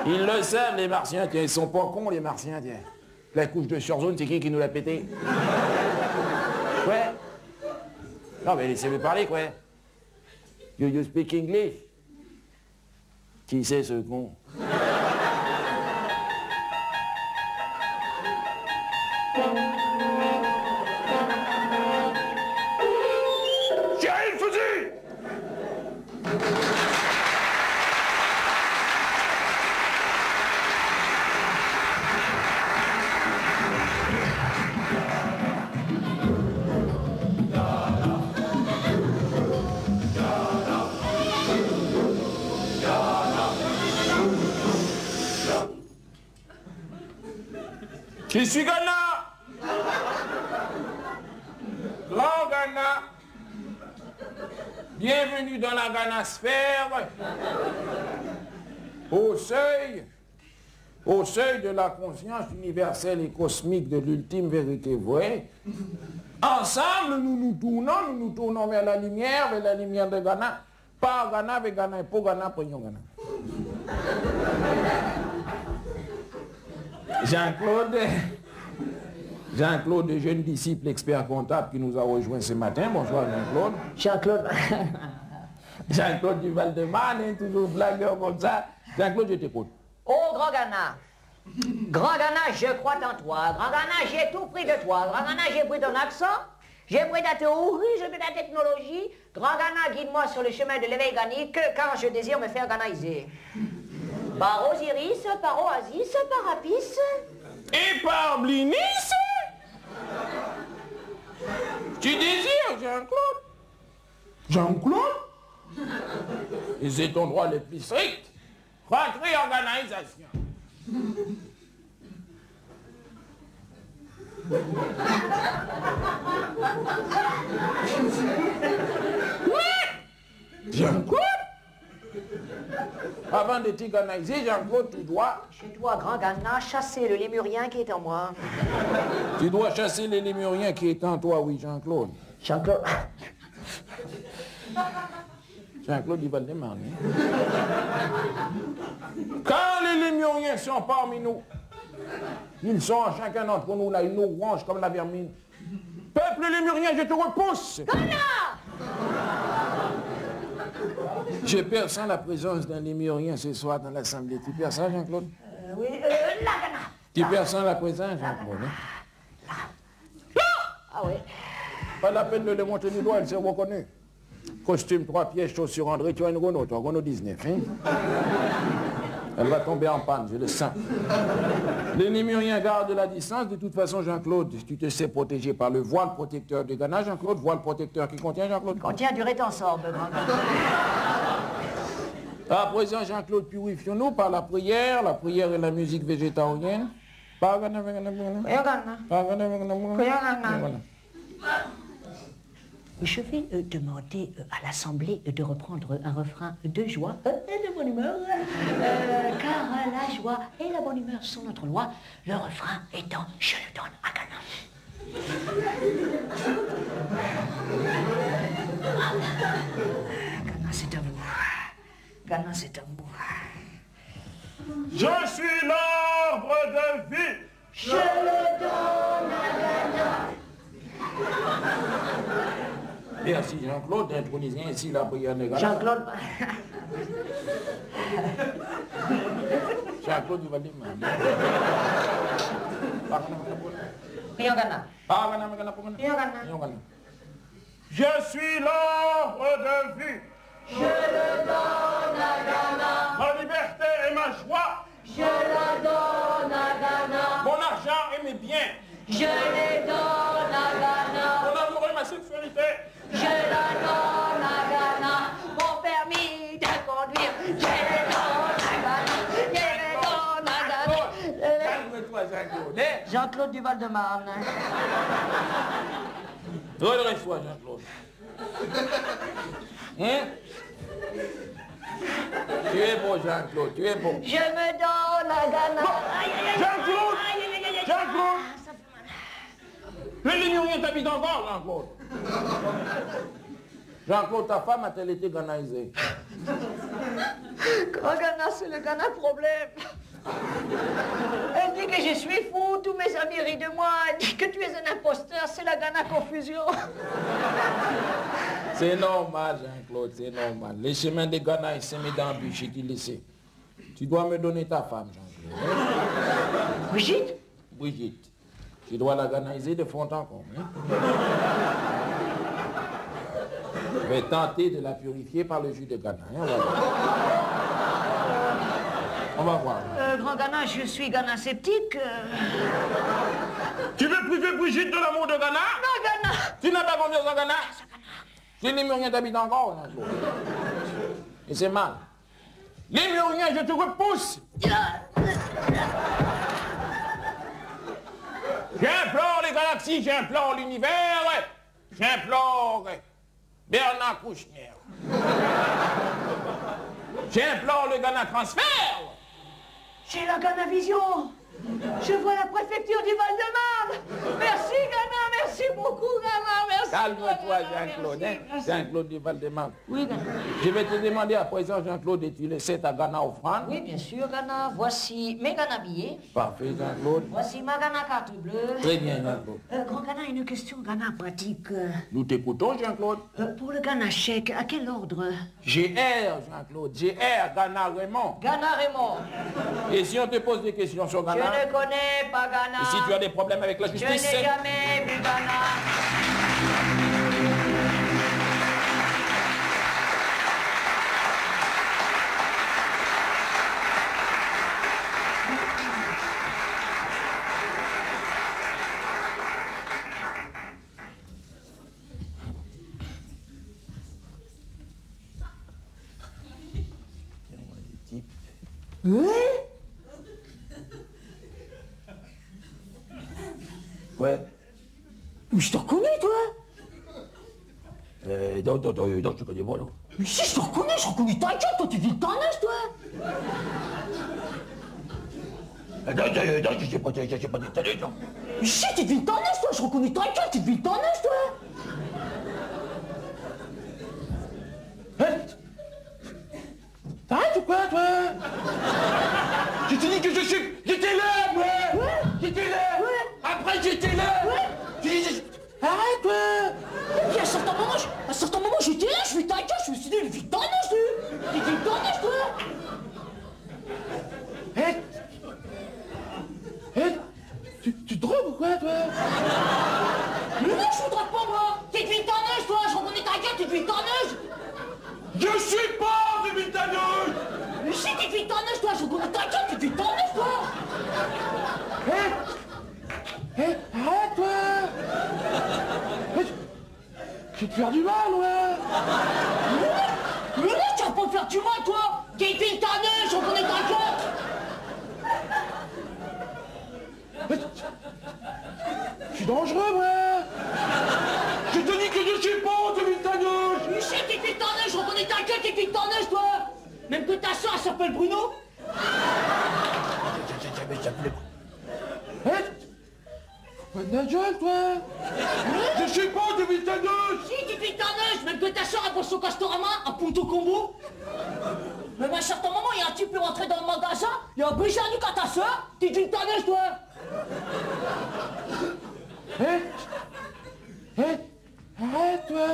Ils le savent, les Martiens, tiens, ils sont pas cons, les Martiens, tiens. La couche de surzone, c'est qui nous l'a pété? Ouais. Non, mais laissez-moi parler, quoi. You speak English? Qui c'est, ce con? Chérie, le fusil! Je suis Ghana. Grand Ghana. Bienvenue dans la Ghanasphère. Au seuil de la conscience universelle et cosmique de l'ultime vérité vraie. Ensemble, nous nous tournons vers la lumière de Ghana. Pas Ghana, avec Ghana, et pour Ghana, prenons Ghana. Jean-Claude, jeune disciple expert comptable qui nous a rejoint ce matin. Bonsoir Jean-Claude. Jean-Claude. Jean-Claude du Val-de-Marne, hein, toujours blagueur comme ça. Jean-Claude, je t'écoute. Oh, Grand Ghana. Grand Ghana, je crois en toi. Grand Ghana, j'ai tout pris de toi. Grand Ghana, j'ai pris ton accent. J'ai pris ta théorie, j'ai pris ta technologie. Grand Ghana, guide-moi sur le chemin de l'éveil ghanique, car je désire me faire ghanaiser. Par Osiris, par Oasis, par Apis. Et par Blinis. Tu désires, Jean-Claude? Jean-Claude? Et c'est ton droit le plus strict. Rentrer en organisation. Jean-Claude? Avant de t'organiser, Jean-Claude, tu dois... Je dois, Grand Ghana, chasser le lémurien qui est en moi. Tu dois chasser les lémuriens qui est en toi, oui, Jean-Claude. Jean-Claude... Jean-Claude du Val-de-Marne. Quand les lémuriens sont parmi nous, ils sont chacun d'entre nous, là, ils nous rongent comme la vermine. Peuple lémurien, je te repousse. Ghana! Je perçois la présence d'un lémurien ce soir dans l'Assemblée. Tu perçois, Jean-Claude? Oui, là, Ghana. Tu perçois la présence, Jean-Claude, hein? Ah oui. Pas la peine de le montrer du doigt, elle s'est reconnue. Costume, 3 pièces, chaussures André, tu as une Renault, toi, Renault 19, hein? Elle va tomber en panne, je le sens. Les lémuriens gardent la distance. De toute façon, Jean-Claude, tu te sais protégé par le voile protecteur de Ghana, Jean-Claude. Voile protecteur qui contient, Jean-Claude? Contient du rétensorbe, Grand Ghana. À présent, Jean-Claude, purifions-nous par la prière et la musique végétarienne. Par Ghana, Je vais demander à l'Assemblée de reprendre un refrain de joie et de bonne humeur, car la joie et la bonne humeur sont notre loi, le refrain étant « Je le donne à Ghana ». Ghana, c'est à vous. Ghana, c'est à vous. Je suis l'arbre de vie. Je le donne à Ghana. Merci Jean-Claude d'introniser ainsi la prière de Ghana. Jean-Claude. Jean-Claude du Val-de-Marne. Rio Ghana. Je suis l'arbre de vie. Je le donne à Ghana. Ma liberté et ma joie. Je la donne à Ghana. Mon argent et mes biens. Je les donne à Ghana. Mon amour et ma sexualité. Je la donne à Ghana. Mon permis de conduire. Je les donne à Ghana. Je les donne à Ghana. Calme-toi, Jean-Claude. Jean-Claude du Val-de-Marne. Redresse-toi, Jean-Claude. Hein? Tu es beau, Jean-Claude, tu es beau. Je me donne à Ghana. Jean-Claude! Jean-Claude! Ça fait mal. Le lémurien t'habite encore, Jean-Claude. Jean-Claude, ta femme a-t-elle été ghanaisée? Grand Ghana, c'est le Ghana problème. Elle dit que je suis fou, tous mes amis rient de moi. Elle dit que tu es un imposteur, c'est la Ghana confusion. C'est normal, Jean-Claude, c'est normal. Les chemins de Ghana, ils se mettent dans le but, je t'ai laissé. Tu dois me donner ta femme, Jean-Claude. Brigitte? Brigitte. Tu dois la ghanaiser de fond en comble. Hein? Je vais tenter de la purifier par le jus de Ghana. Hein? On va voir. Grand Ghana, je suis Ghana sceptique. Tu veux priver Brigitte de l'amour de Ghana? Non, Ghana. Tu n'as pas confiance en Ghana? Tu n'es rien t'habite encore, Jean-Claude. Et c'est mal. Les Lémurien, je te repousse. J'implore les galaxies, j'implore l'univers, j'implore Bernard Kouchner. J'implore le Ghana Transfert. J'ai la Ghanavision. Je vois la préfecture du Val-de-Marne. Merci, Ghana, merci beaucoup, Ghana, merci. Calme-toi, Jean-Claude, hein? Jean-Claude du Val-de-Marne. Oui, Ghana. Je vais te demander à présent, Jean-Claude, es-tu laissé ta Ghana offrande? Oui, bien sûr, Ghana. Voici mes Ghana billets. Parfait, Jean-Claude. Voici ma Ghana carte bleue. Très bien, Jean-Claude. Grand Ghana, une question Ghana pratique. Nous t'écoutons, Jean-Claude. Pour le Ghana chèque, à quel ordre? GR, Jean-Claude. GR, Ghana Raymond. Ghana Raymond. Et si on te pose des questions sur Je Ghana? ne connais pas Ghana. Et si tu as des problèmes avec la Je justice? n'ai jamais vu Ghana. Ouais. Mais je te reconnais, toi. Non, tu connais moi, non? Mais si, je te reconnais ta gueule, toi, tu vis de ton âge, toi. Non, je sais pas des talents, non. Mais si, tu vis de ton âge, toi, je reconnais ta gueule, tu vis de ton âge, toi. T'arrêtes ou quoi, toi? Je te dis que j'étais là, moi. Ouais. J'étais là. Ouais. Après, j'étais là. Ouais. Tu dis, arrête, toi. Et puis à un certain moment, j'étais là, je vis ta gueule, je me suis dit, il vit de ton âge, lui. Il vit de ton âge, toi. Tu drogues ou quoi, toi? Mais non, je vous drague pas, moi. Tu vis de ton âge, toi, je reconnais ta gueule, tu vis de ton âge. Je suis pas de Miltaneuse. Mais si, tu vis de ton âge, toi, je reconnais ta gueule, tu vis de ton âge, toi. Arrête, toi. Je vais te faire du mal, ouais. Mais non, tu vas pas me faire du mal, toi. Tu vis de ton âge, je reconnais ta gueule. Je suis dangereux, moi. Je te dis que je suis pas de Miltaneuse. Mais si, tu vis de ton âge, je reconnais ta gueule, tu vis de ton âge, toi. Même que ta soeur, elle s'appelle Bruno. Pas de la gueule, toi. Je suis pas de Miltaneuse. Si, tu vis de ton âge, même que ta soeur, elle bosse au Castorama, à Punto Combo. Même à un certain moment, il y a un type qui est rentré dans le magasin, il a brisé un nuque à ta soeur, tu vis de ton âge, toi. Arrête, toi.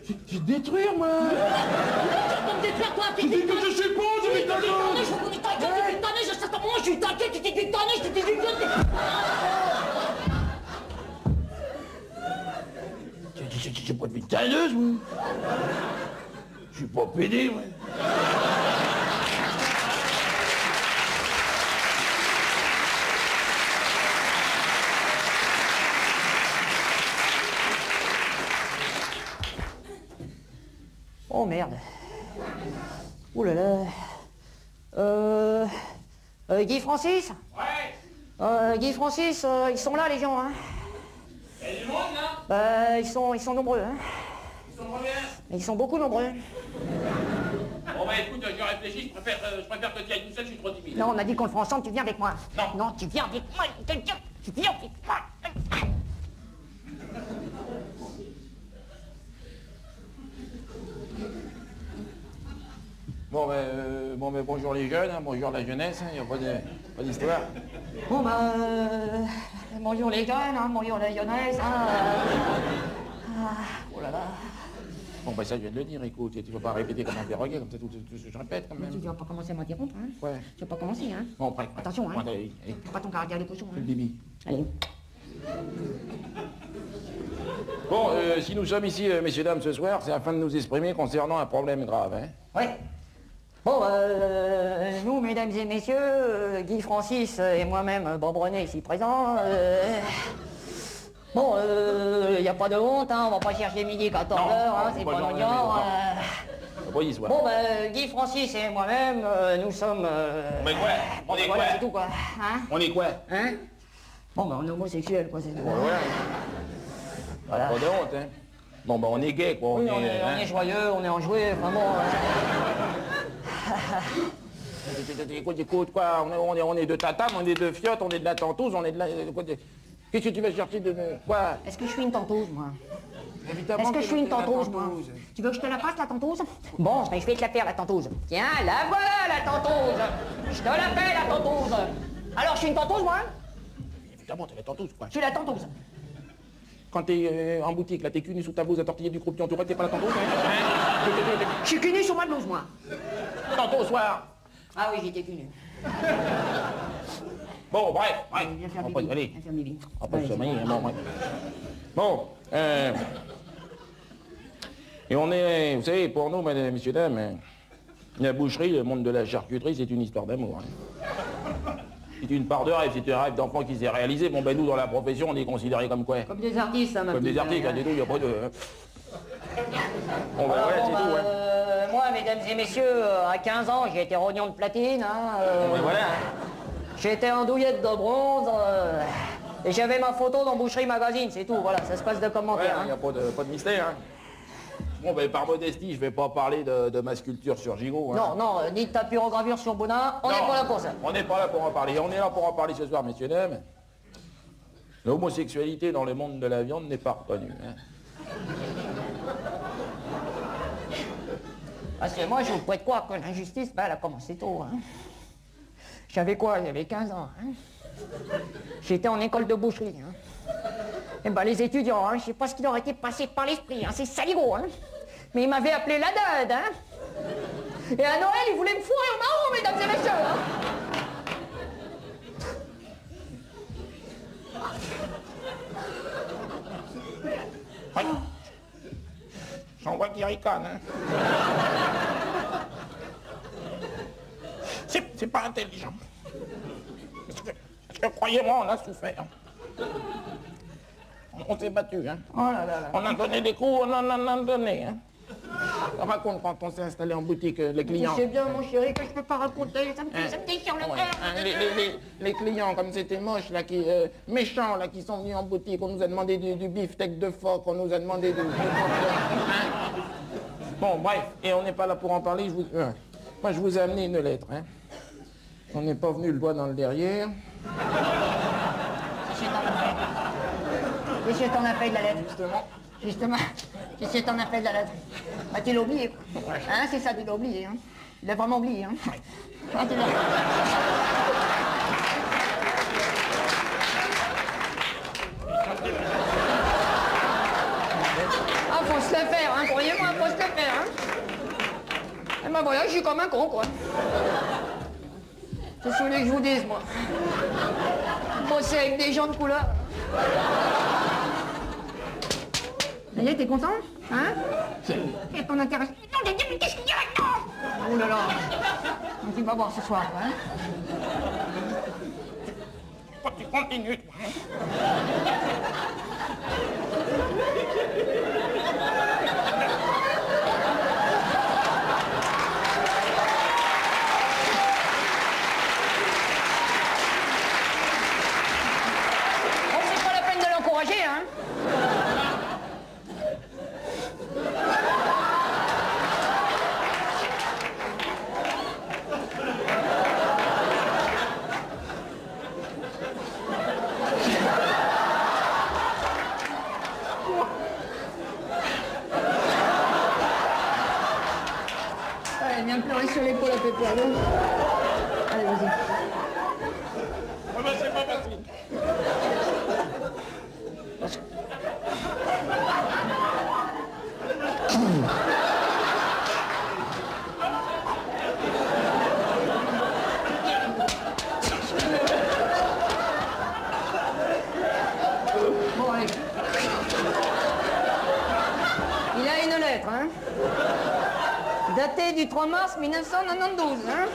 Je vais te détruire, moi. Tu vas me détruire, toi, tu Tu vis dis de que ton je suis pas de âge, je Miltaneuse. reconnais ta gueule, tu vis de ton âge, à un certain moment, je lui t'inquiète, tu vis de ton âge, tu vis de ton âge. Je suis pas de Miltaneuse, moi. Je suis pas pédé, moi. Oh merde. Ouh là là. Guy Francis? Ouais. Guy Francis, ils sont là les gens, hein? Il y a du monde, là? Ils sont nombreux, hein? Ils sont combien? Ils sont beaucoup nombreux. Bon, bah écoute, j'ai réfléchi, je préfère que tu ailles tout seul, je suis trop timide. Non, on a dit qu'on le fera ensemble, tu viens avec moi. Non. Non, tu viens avec moi, tu viens avec moi. Bon, ben, bonjour les jeunes, hein, bonjour la jeunesse, il n'y a pas d'histoire. Bon bah, bonjour les jeunes, hein, bonjour la jeunesse, hein. Oh là là. Bon, ben ça, je viens de le dire, écoute, tu ne vas pas répéter comme un perroquet, comme ça, tout ce que je répète, quand même. Tu vas pas commencer à m'interrompre, hein? Ouais. Tu vas pas commencer, hein? Bon, prêt. Attention, hein. Bon, allez, Fais pas ton caractère de cochon, le hein? bibi. Allez. Bon, si nous sommes ici, messieurs, dames, ce soir, c'est afin de nous exprimer concernant un problème grave, hein. Ouais. Bon, nous, mesdames et messieurs, Guy Francis et moi-même, Bob René, ici présent, bon, il n'y a pas de honte, hein, on va pas chercher midi 14h, hein, c'est pas l'oignon. police, ouais. Bon, ben, Guy, Francis et moi-même, nous sommes... Mais quoi? On est voilà, quoi? c'est tout, quoi. Hein? On est quoi? Hein? Bon, ben, on est homosexuels, quoi, c'est tout. Voilà. Pas de honte, hein. Bon, ben, on est gay, quoi. Oui, on est joyeux, on est enjoué, enfin bon... Écoute, quoi, on est de tatame, on est de fiotte, on est de la tentouse, on est de la... Qu'est-ce que tu vas chercher de... Quoi? Est-ce que je suis une tentouse, moi? Évidemment Est-ce que je suis une t'es la tentouse, moi? Tu veux que je te la fasse, la tentouse? Bon, ben, je vais te la faire, la tentouse. Tiens, la voilà, la tentouse. Je te la fais, la tentouse. Alors, je suis une tentouse, moi? Évidemment, t'es la tentouse, quoi. Je suis la tentouse. Quand t'es en boutique, là, t'es cul nu sous ta blouse à tortiller du croupion, tu crois que t'es pas la tentouse, hein? Je suis cul nu sur ma blouse, moi. Tantôt au soir. Ah oui, j'étais cul nu. Bon, bref, Viens faire on bibi. peut, allez. Viens faire bibi. On peut Allez, se sommeiller, bon, bref. Bon, et on est, vous savez, pour nous, mesdames et messieurs, dames, la boucherie, le monde de la charcuterie, c'est une histoire d'amour. Hein. C'est une part de rêve, c'est un rêve d'enfant qui s'est réalisé. Bon, ben nous, dans la profession, on est considérés comme quoi? Comme des artistes, ça, ma Comme petite, des artistes, hein. il y a pas de... Bon, ben Alors, voilà, bon, c'est bah, tout, hein. moi, mesdames et messieurs, à 15 ans, j'ai été rognon de platine. Hein, Ben voilà. J'étais en douillette de bronze. Et j'avais ma photo dans Boucherie Magazine, c'est tout. Voilà, ça se passe de Ouais, commentaires. il n'y a pas de mystère, hein. Bon, ben par modestie, je vais pas parler de ma sculpture sur Gigot. Hein. Non, non, ni de ta pyrogravure sur Bonnat, on n'est Non, pas là pour ça. On n'est pas là pour en parler. On est là pour en parler ce soir, messieurs, dames. L'homosexualité dans le monde de la viande n'est pas reconnue. Hein. Parce que moi, je vous pourrais croire que l'injustice, ben, elle a commencé tôt. Hein. J'avais quoi? J'avais 15 ans. Hein. J'étais en école de boucherie. Hein. Et ben, les étudiants, hein, je sais pas ce qui leur était passé par l'esprit, hein, c'est saligo. Hein. Mais ils m'avaient appelé la dinde. Hein. Et à Noël, ils voulaient me fourrer au marron, mesdames et messieurs. Hein. Oui. J'en vois qui ricane, hein. C'est pas intelligent. Parce que croyez-moi, on a souffert. On s'est battu, hein. Oh là là là. On a donné des coups, on en a donné, hein. Raconte quand on s'est installé en boutique, les clients. C'est bien, mon chéri, que je peux pas raconter. Ça me déchire le Ouais, cœur. hein, les clients, comme c'était moche, là, qui, méchants, là, qui sont venus en boutique, on nous a demandé du beefsteak de phoque, on nous a demandé du... Hein. Bon, bref, et on n'est pas là pour en parler, moi je vous ai amené une lettre, hein. On n'est pas venu le doigt dans le derrière. Qu'est-ce que t'en as fait de la lettre? Justement. Qu'est-ce que t'en as fait de la lettre? Bah, tu l'as oublié, quoi. Hein, c'est ça, tu l'as oublié, hein. Il l'a vraiment oublié, hein. Ah, tu l'as... Ah, faut se le faire, hein, croyez-moi, faut se le faire, hein. Et ben voilà, je suis comme un con, quoi. C'est ce que je vous dise, moi. Bosser avec des gens de couleur. Ça y est, t'es content? Hein? Et ton intérêt... Non, mais qu'est-ce qu'il y a là? Oh là là. Donc tu vas voir ce soir, quoi, hein? Faut que tu continues, toi, hein. Oh, c'est pas la peine de l'encourager, hein? Allez, viens pleurer sur l'épaule à Pépère. Allez, vas-y. Ah ben, c'est pas facile. Bon, allez. Il a une lettre, hein? Datée du 3 mars 1992, hein?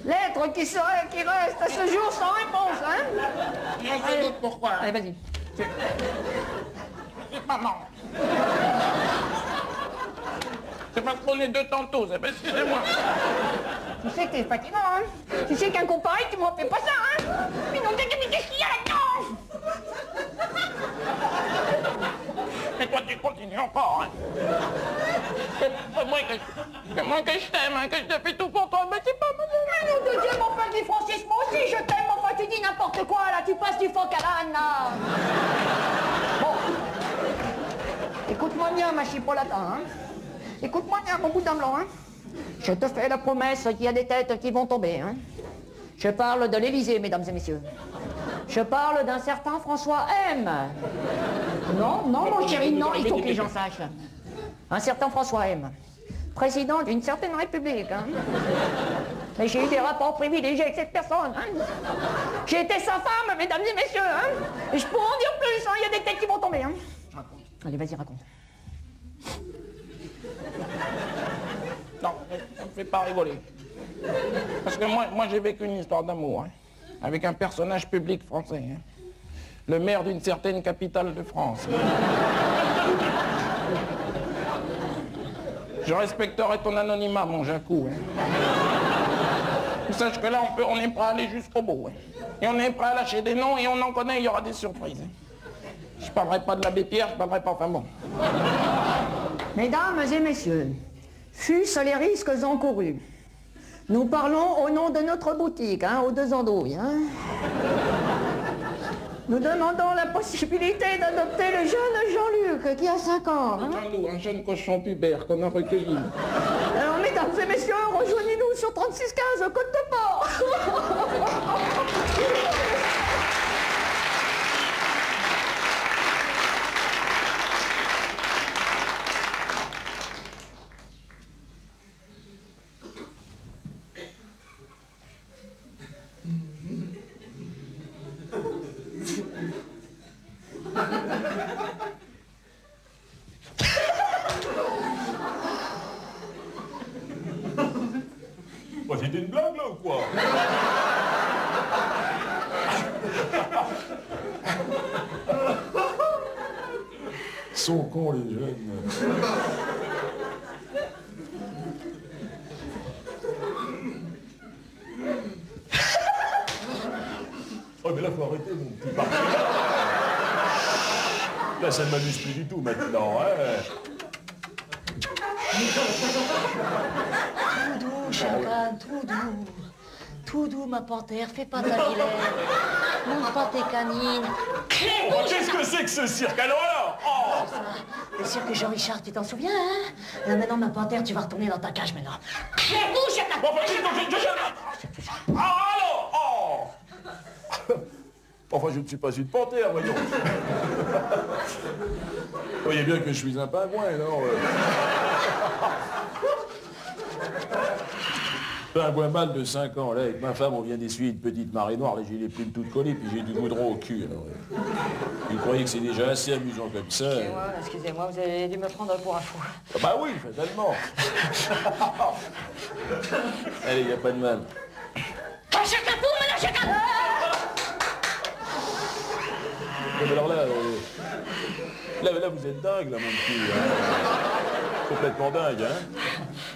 Lettre qui reste à ce jour sans réponse, hein? Je doute pourquoi. Allez, vas-y. C'est pas marrant. C'est parce qu'on est deux tantôt, c'est pas, excusez-moi. Tu sais que t'es fatigant, hein? Tu sais qu'un coup pareil, tu m'en fais pas ça, hein? Mais non, qu'est-ce qu'il y a là-dedans? Mais toi, tu continues encore, hein. C'est moi que je t'aime, hein, que je te fais tout pour toi, mais c'est pas mon... Mais non, de Dieu, mon frère dit Francis, moi aussi je t'aime, enfin tu dis n'importe quoi, là, tu passes du phoque à l'âne, là. Bon. Écoute-moi bien, ma chipolata, hein. Écoute-moi bien, mon bout d'un blanc, hein. Je te fais la promesse qu'il y a des têtes qui vont tomber, hein. Je parle de l'Élysée, mesdames et messieurs. Je parle d'un certain François M. Non, mon chéri, non, il faut que les gens sachent. Un certain François M. Président d'une certaine république, hein. Mais j'ai eu des rapports privilégiés avec cette personne, hein. J'ai été sa femme, mesdames et messieurs, hein. Et je pourrais en dire plus, hein, il y a des têtes qui vont tomber, hein. Allez, vas-y, raconte. Non, ça me fait pas rigoler. Parce que moi j'ai vécu une histoire d'amour, hein, avec un personnage public français, hein, le maire d'une certaine capitale de France. Je respecterai ton anonymat, mon Jacou. Hein. Tu saches que là, on est prêt à aller jusqu'au bout. Hein. Et on est prêt à lâcher des noms et on en connaît, il y aura des surprises. Hein. Je parlerai pas de l'abbé Pierre, je parlerai pas, enfin bon. Mesdames et messieurs, fussent les risques encourus. Nous parlons au nom de notre boutique, hein, aux Deux Andouilles. Hein. Nous demandons la possibilité d'adopter le jeune Jean-Luc, qui a 5 ans. Hein. Un jeune cochon pubère qu'on a recueilli. Alors, mesdames et messieurs, rejoignez-nous sur 3615, Côte de Port. Oh, c'était une blague, là, ou quoi? Ils sont cons, les jeunes. Oh, mais là, faut arrêter, mon petit parti. Là, ça ne m'amuse plus du tout, maintenant, hein. Tout doux, Chacun, tout doux. Tout doux, ma panthère, fais pas ta vilaine. Montre pas tes canines. Oh, qu'est-ce que c'est que ce cirque, alors? Oh. Le cirque Jean-Richard, tu t'en souviens, hein? Là, maintenant, ma panthère, tu vas retourner dans ta cage, maintenant. Tout, Chacun. Bon, ah, alors. Oh. Enfin, je ne suis pas une panthère, voyons. Vous voyez bien que je suis un pingouin, non? Pingouin mâle de 5 ans, là, avec ma femme, on vient d'essuyer une petite marée noire, là, j'ai les plumes toutes collées, puis j'ai du goudron au cul, alors. Vous croyez que c'est déjà assez amusant comme ça? Excusez-moi, vous avez dû me prendre pour un fou. Ah bah oui, fatalement. Allez, y a pas de mal. Chacun pour, maintenant, Chacun. Mais alors là, là, vous êtes dingue, là, mon petit. Hein. Complètement dingue, hein.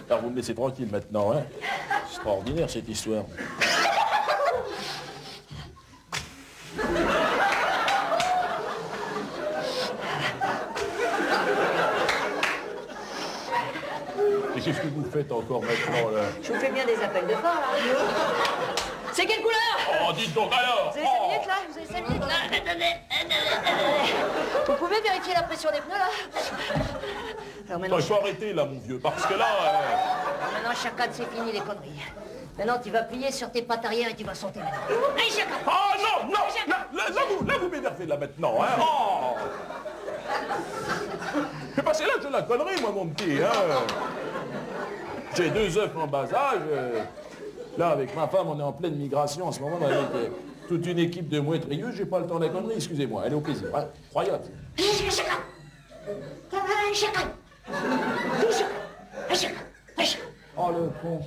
Alors, vous me laissez tranquille maintenant, hein. C'est extraordinaire, cette histoire. Et qu'est-ce que vous faites encore maintenant, là? Je vous fais bien des appels de phare, là. C'est quelle couleur? Oh, dites donc alors! Vous avez 5 minutes, là? Vous avez 5 minutes, là? Attendez. Vous pouvez vérifier la pression des pneus, là? Alors maintenant, Il faut arrêter, là, mon vieux, parce que là... maintenant, Chacun, c'est fini, les conneries. Maintenant, tu vas plier sur tes pattes arrière et tu vas sauter, maintenant. Allez, Chacun! Oh, non! Là, vous m'énervez, là, maintenant, hein? Oh! Mais parce que là, j'ai la connerie, moi, mon petit, hein? J'ai 2 œufs en bas âge. Là, avec ma femme, on est en pleine migration en ce moment, avec toute une équipe de mouettrieux. J'ai pas le temps de la connerie, excusez-moi. Allez, au plaisir. Ouais, croyable. Allez, Chacun! Allez, Chacun! Oh, le con.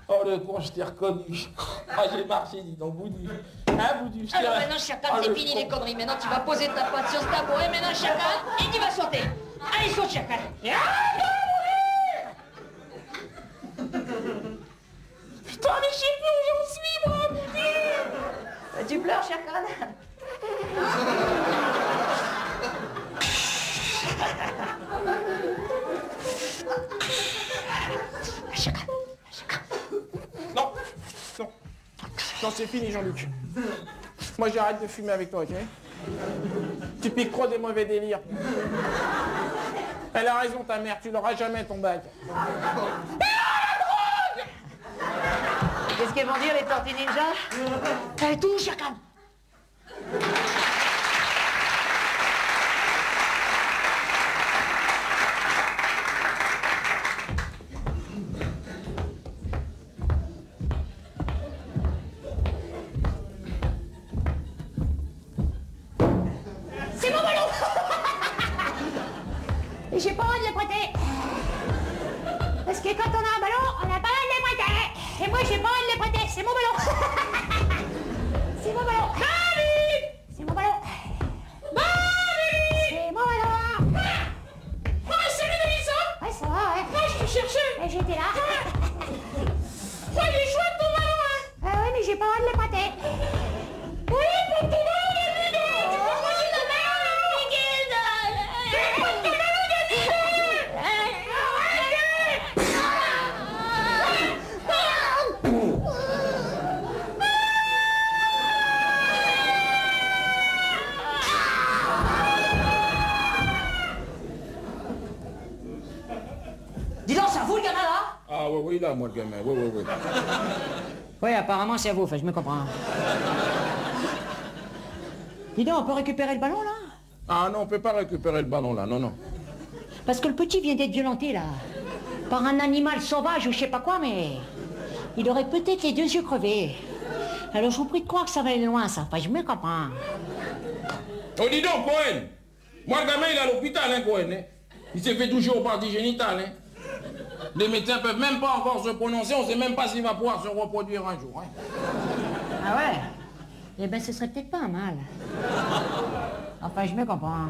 Oh, le con, je t'ai reconnu. Ah, j'ai marché, dis donc, Boudu. Hein, Boudu, je t'ai... Alors maintenant, Chacun, c'est fini les conneries. Maintenant, tu vas poser ta patte sur ce tabouret. Maintenant, Chacun, et tu vas sauter. Allez, saute, Chacun. pleures, cher crâne? Non, non. Non, c'est fini, Jean-Luc. Moi, j'arrête de fumer avec toi, ok? Tu piques trop des mauvais délires. Elle a raison, ta mère, tu l'auras jamais, ton bac. Qu'est-ce qu'elles vont dire, les tortues ninja? T'as tout, cher crâne. C'est mon ballon. Et j'ai pas envie de le prêter. Parce que quand on a un ballon, on n'a pas envie de le prêter. Et moi, j'ai pas envie de le prêter. C'est mon ballon. C'est mon ballon. C'est mon ballon. C'est mon ballon. Ah, salut Mélissa. Ouais, ça va, ouais. Ah, je te cherchais. Et j'étais là. Oh, il est chouette ton ballon, hein. Ah ouais, mais j'ai pas envie de le prêter. Oui, pour ton ballon, David. Tu peux prendre ton ballon. Prends ton ballon, David. Dis donc, c'est à vous, le gamin, là? Ah oui, oui, là, moi, le gamin, oui, oui, oui. Oui, apparemment, c'est à vous, enfin, je me comprends. Dis donc, on peut récupérer le ballon, là? Ah non, on peut pas récupérer le ballon, là, non, non. Parce que le petit vient d'être violenté, là. Par un animal sauvage ou je sais pas quoi, mais... il aurait peut-être les 2 yeux crevés. Alors, je vous prie de croire que ça va aller loin, ça. Enfin, je me comprends. Oh, dis donc, Cohen. Moi, le gamin, il est à l'hôpital, hein, Cohen, hein. Il s'est fait toucher aux parties génitales, hein. Les médecins peuvent même pas encore se prononcer, on sait même pas s'il va pouvoir se reproduire un jour, hein. Ah ouais? Eh ben, ce serait peut-être pas mal. Enfin, je me comprends.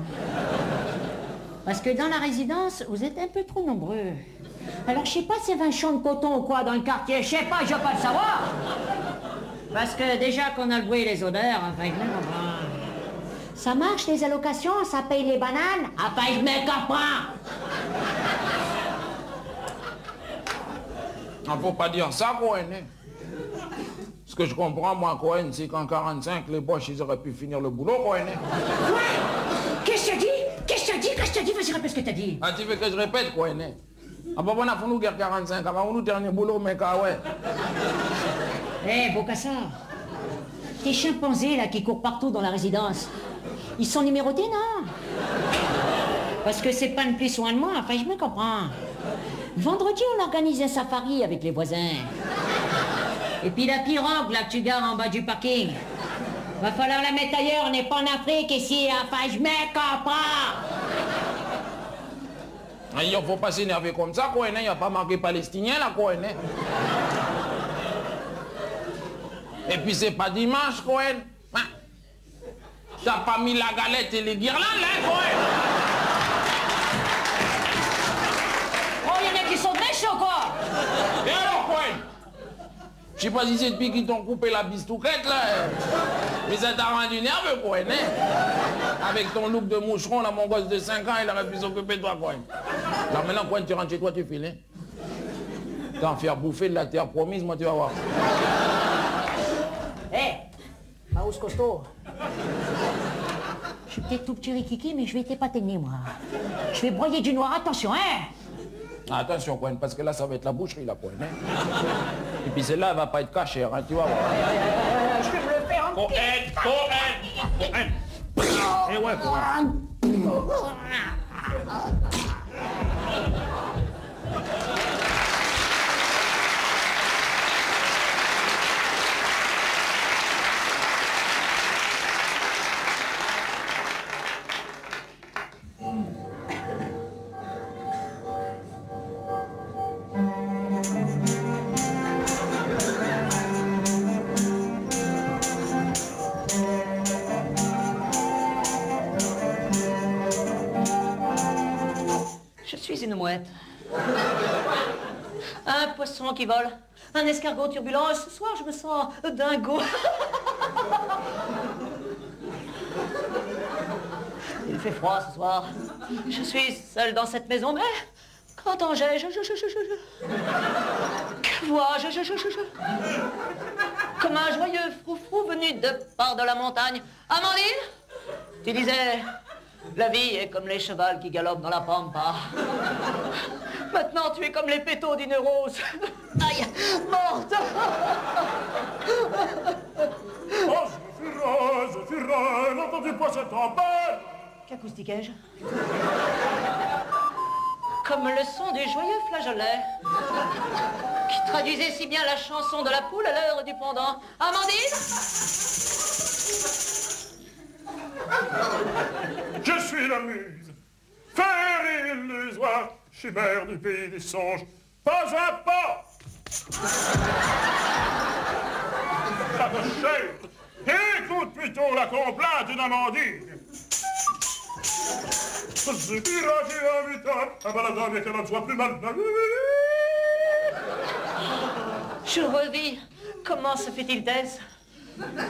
Parce que dans la résidence, vous êtes un peu trop nombreux. Alors, je sais pas s'il y avait un champ de coton ou quoi dans le quartier, je sais pas, je veux pas le savoir. Parce que déjà qu'on a le bruit et les odeurs, enfin, je me comprends. Ça marche, les allocations, ça paye les bananes, enfin, je me comprends. Ah, faut pas dire ça, Cohen, hein. Ce que je comprends, moi, Cohen, c'est qu'en 45, les Boches, ils auraient pu finir le boulot, Cohen, hein. Quoi? Qu'est-ce que tu dis? Qu'est-ce que tu dis? Qu'est-ce que tu dis? Vas-y, répète ce que t'as dit. Ah, tu veux que je répète, Cohen, hein. Ah, bah, on a fait nous guerre 45, avant nous, dernier boulot, mec, ah ouais. Eh, Bokassa, tes chimpanzés, là, qui courent partout dans la résidence, ils sont numérotés, non? Parce que c'est pas le plus soin de moi, enfin, je me comprends. Vendredi, on organise un safari avec les voisins. Et puis la pirogue, là, que tu gares en bas du parking. Va falloir la mettre ailleurs, on n'est pas en Afrique ici, enfin, je me comprends. Ah, il faut pas s'énerver comme ça, Cohen, hein. Il n'y a pas marqué palestinien, là, Cohen, hein. Et puis c'est pas dimanche, Cohen. Hein? T'as pas mis la galette et les guirlandes, hein, Cohen. Oh, il y en a qui sont méchants, quoi. Et alors, Cohen? Je sais pas si c'est depuis qu'ils t'ont coupé la bistouquette, là. Mais ça t'a rendu nerveux, Cohen, hein. Avec ton look de moucheron, là, mon gosse de 5 ans, il aurait pu s'occuper de toi, Cohen. Alors maintenant, Cohen, tu rentres chez toi, tu files, hein. T'en faire bouffer de la terre promise, moi, tu vas voir. Hé, Maous costaud. Je suis peut-être tout petit rikiki, mais je vais t'épater, moi. Je vais broyer du noir, attention, hein. Ah, attention, Cohen, parce que là, ça va être la boucherie, là, Cohen, hein. Et puis celle-là, elle va pas être cachère, hein, tu vas voir. Je vais me le faire un Cohen, Cohen. Eh ouais, Cohen. Je suis une mouette. Un poisson qui vole, un escargot turbulent. Ce soir, je me sens dingo. Il fait froid ce soir. Je suis seule dans cette maison, mais qu'entends-je? Que vois-je? Comme un joyeux froufrou venu de part de la montagne. Amandine, tu disais, la vie est comme les chevals qui galopent dans la pampa. Maintenant, tu es comme les pétaux d'une rose. Aïe, morte. Oh, je suis rare, n'entends-tu pas cette tempête? Qu'acoustiquais-je? Comme le son du joyeux flageolet qui traduisait si bien la chanson de la poule à l'heure du pendant. Amandine? Je suis la muse, faire illusoire, chimère du pays des songes, pas un pas. Ça me chère, écoute plutôt la complainte d'Amandine. Je dirai un mutant, un baladin bien qu'elle ne soit plus mal. Je revis. Comment se fait-il taise?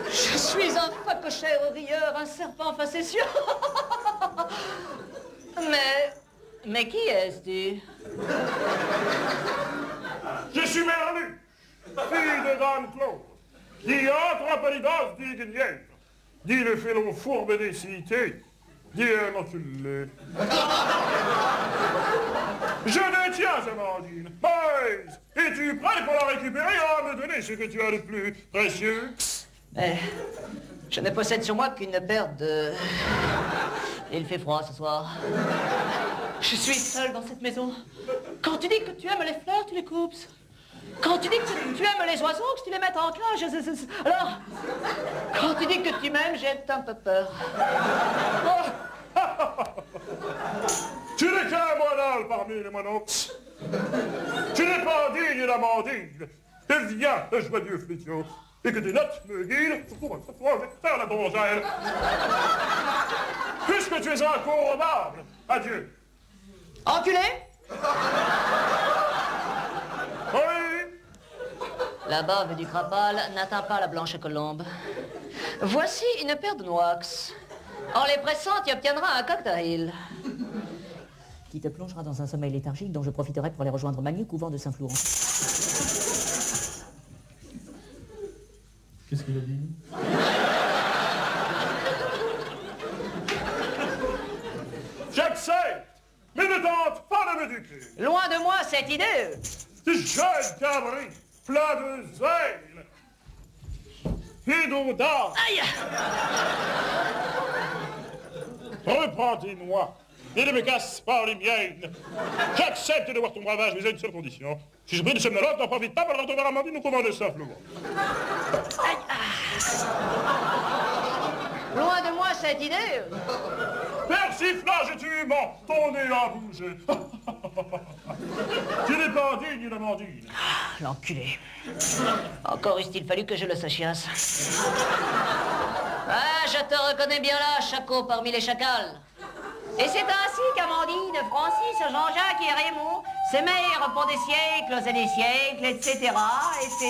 Je suis un facochère rieur, un serpent facétieux. Mais qui est-ce-tu? Je suis Merlu, fille de Dame Claude, qui entre à Pélidas dit Guignèvre, dit le félon fourbe des cités, dit un enculé. Je détiens Amandine. Moïse, es-tu prêt pour la récupérer et à me donner ce que tu as de plus précieux? Mais je ne possède sur moi qu'une paire de... Il fait froid ce soir. Je suis seule dans cette maison. Quand tu dis que tu aimes les fleurs, tu les coupes. Quand tu dis que tu aimes les oiseaux, que tu les mets en cage. Alors, quand tu dis que tu m'aimes, j'ai un peu peur. Tu n'es qu'un moinal parmi les moinox. Tu n'es pas digne d'Amandine. Deviens le joyeux flûtiot. Et que tes notes me guident pour faire la donzelle. Puisque tu es incourbable, adieu. Enculé? Oui. La bave du crapal n'atteint pas la blanche colombe. Voici une paire de noix. En les pressant, tu obtiendras un cocktail. Qui te plongera dans un sommeil léthargique dont je profiterai pour aller rejoindre Magnu, couvent de Saint-Florent. Qu'est-ce qu'il a dit? J'accepte, mais ne tente pas de m'éduquer. Loin de moi cette idée. Tu jeune cabri, plein de zèle et d'audace. Aïe! Reprends tes noix et ne me casse pas les miennes. J'accepte de voir ton bravage, mais à une seule condition. Si je prie de ce maloc, n'en profite pas pour retrouver Amandine au couvent de Saint-Florent. Loin de moi cette idée. Persiflage et tu mens, ton nez a bougé. Tu n'es pas digne d'Amandine. L'enculé. Encore eût-il fallu que je le sachiasse. Ah, je te reconnais bien là, Chaco parmi les chacals. Et c'est ainsi qu'Amandine, Francis, Jean-Jacques et Raymond s'aimèrent pour des siècles et des siècles, etc., etc.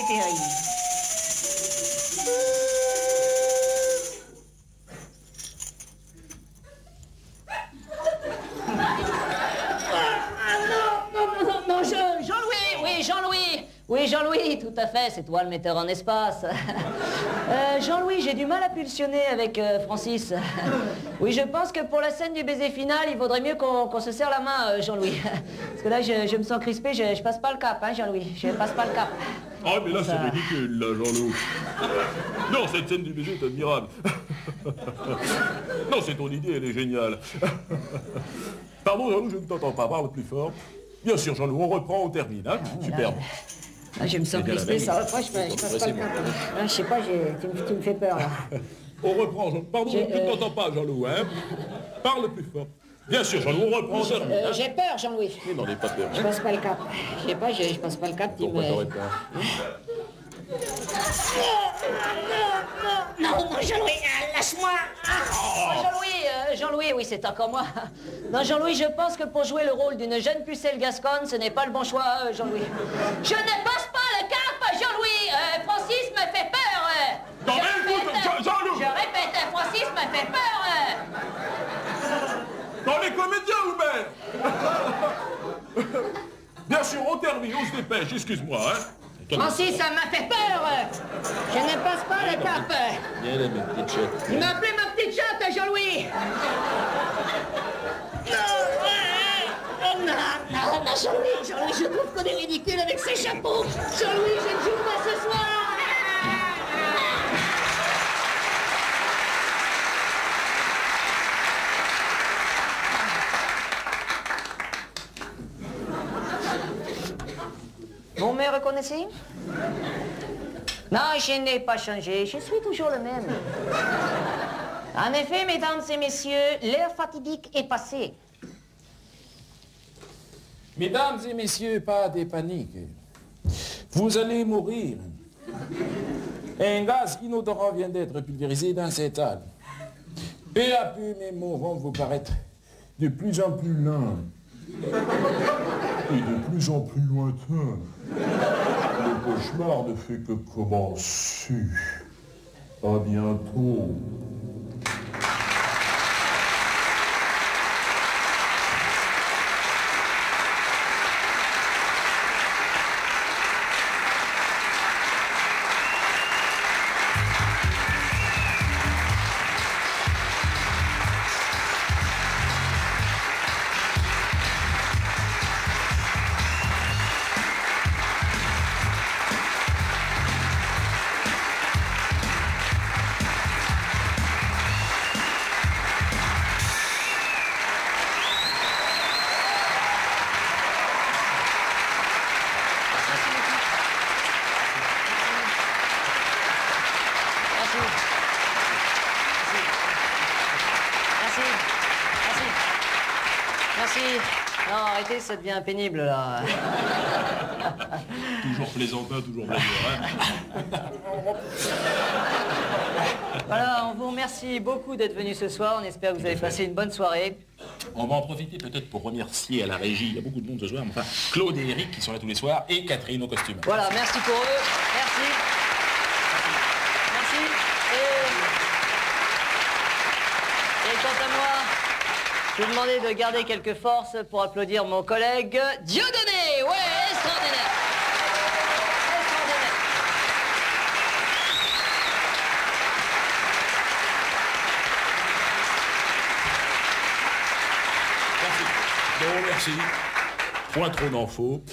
Non, Jean-Louis, oui, Jean-Louis. Oui, Jean-Louis, tout à fait, c'est toi le metteur en espace. Jean-Louis, j'ai du mal à pulsionner avec Francis. Oui, je pense que pour la scène du baiser final, il vaudrait mieux qu'on se serre la main, Jean-Louis. Parce que là, je me sens crispé, je passe pas le cap, hein, Jean-Louis. Je passe pas le cap. Ah, mais là, c'est ridicule, là, Jean-Loup. Non, cette scène du baiser est admirable. Non, c'est ton idée, elle est géniale. Pardon, Jean-Loup, je ne t'entends pas, parle plus fort. Bien sûr, Jean-Loup, on reprend, on termine, hein. Super. Ah, je me sens crispé, ça reproche, je passe pas le cap. Je sais pas, tu me fais peur, là. On reprend, Jean. Pardon, je ne t'entends pas, Jean-Loup, hein. Parle plus fort. Bien sûr, Jean-Loup, on reprend, on termine. J'ai peur, Jean-Louis. Mais n'en aie pas peur. Je passe pas le cap. Je sais pas, je passe pas le cap, Pourquoi t'aurais peur? Non, Jean-Louis, lâche-moi. Jean-Louis, oui, c'est encore moi. Non, Jean-Louis, je pense que pour jouer le rôle d'une jeune pucelle gasconne, ce n'est pas le bon choix, Jean-Louis. Je ne passe pas le cap, l'artiste m'a fait peur. Dans les comédiens, Hubert. Bien sûr, on termine, on se dépêche, excuse-moi, hein. Francis, ça m'a fait peur. Je ne passe pas la cape. Viens là, ma petite chatte. Il m'a appelé ma petite chatte, Jean-Louis. Non, Jean-Louis, je trouve qu'on est ridicule avec ces chapeaux. Jean-Louis, je ne joue pas ce soir. Vous me reconnaissez? Non, je n'ai pas changé, je suis toujours le même. En effet, mesdames et messieurs, l'heure fatidique est passée. Mesdames et messieurs, pas de panique. Vous allez mourir. Un gaz inodorant vient d'être pulvérisé dans cette halle. Peu à peu, mes mots vont vous paraître de plus en plus lents. Et de plus en plus lointains. Le cauchemar ne fait que commencer. À bientôt. Non, arrêtez, ça devient pénible, là. Toujours plaisantin, toujours blagueur, hein. Voilà, on vous remercie beaucoup d'être venus ce soir. On espère que vous avez passé une bonne soirée. On va en profiter peut-être pour remercier à la régie. Il y a beaucoup de monde ce soir, mais enfin, Claude et Eric qui sont là tous les soirs, et Catherine au costume. Voilà, merci pour eux. Merci. Merci. Et quant à moi, je vais vous demander de garder quelques forces pour applaudir mon collègue Dieudonné. Ouais, extraordinaire. Extraordinaire. Bon, merci. Point trop d'infos.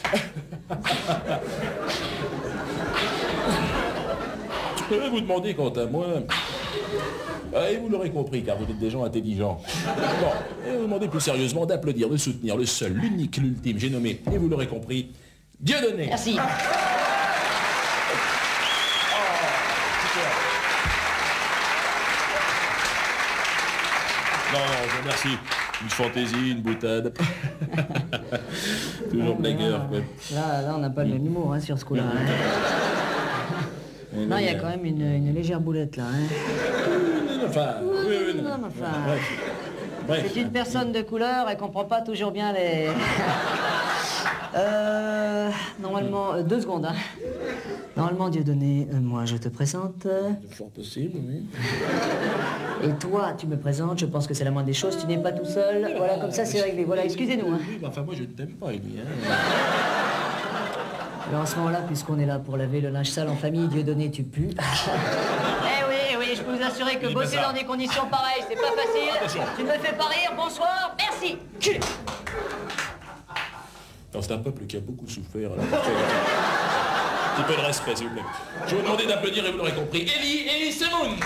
Je vais vous demander, quant à moi, et vous l'aurez compris, car vous êtes des gens intelligents. Bon, je vais vous demander plus sérieusement d'applaudir, de soutenir le seul, l'unique, l'ultime, j'ai nommé, et vous l'aurez compris, Dieudonné. Merci. Non, je vous remercie. Une fantaisie, une boutade. Toujours blagueur, quoi. Là, on n'a pas le même humour, hein, sur ce coup-là. Hein. Non, il y a quand même une légère boulette, là. Hein. Enfin, oui, Non, mais enfin... Bref. C'est une personne de couleur, elle comprend pas toujours bien les... Normalement, 2 secondes, hein. Normalement, Dieudonné, moi je te présente. Fort possible, oui. Et toi, tu me présentes, je pense que c'est la moindre des choses, tu n'es pas tout seul. Voilà, comme ça c'est réglé. Voilà, excusez-nous. Hein. Oui, enfin, moi je ne t'aime pas, Élie. Hein. Alors à ce moment-là, puisqu'on est là pour laver le linge sale en famille, Dieudonné, tu pues. Eh oui, je peux vous assurer que bosser dans des conditions pareilles, c'est pas facile. Attention. Tu ne me fais pas rire, bonsoir, merci. Culé. C'est un peuple qui a beaucoup souffert. Alors, un petit peu de respect, s'il vous plaît. Je vais vous demander d'applaudir et vous l'aurez compris. Élie et Semoun.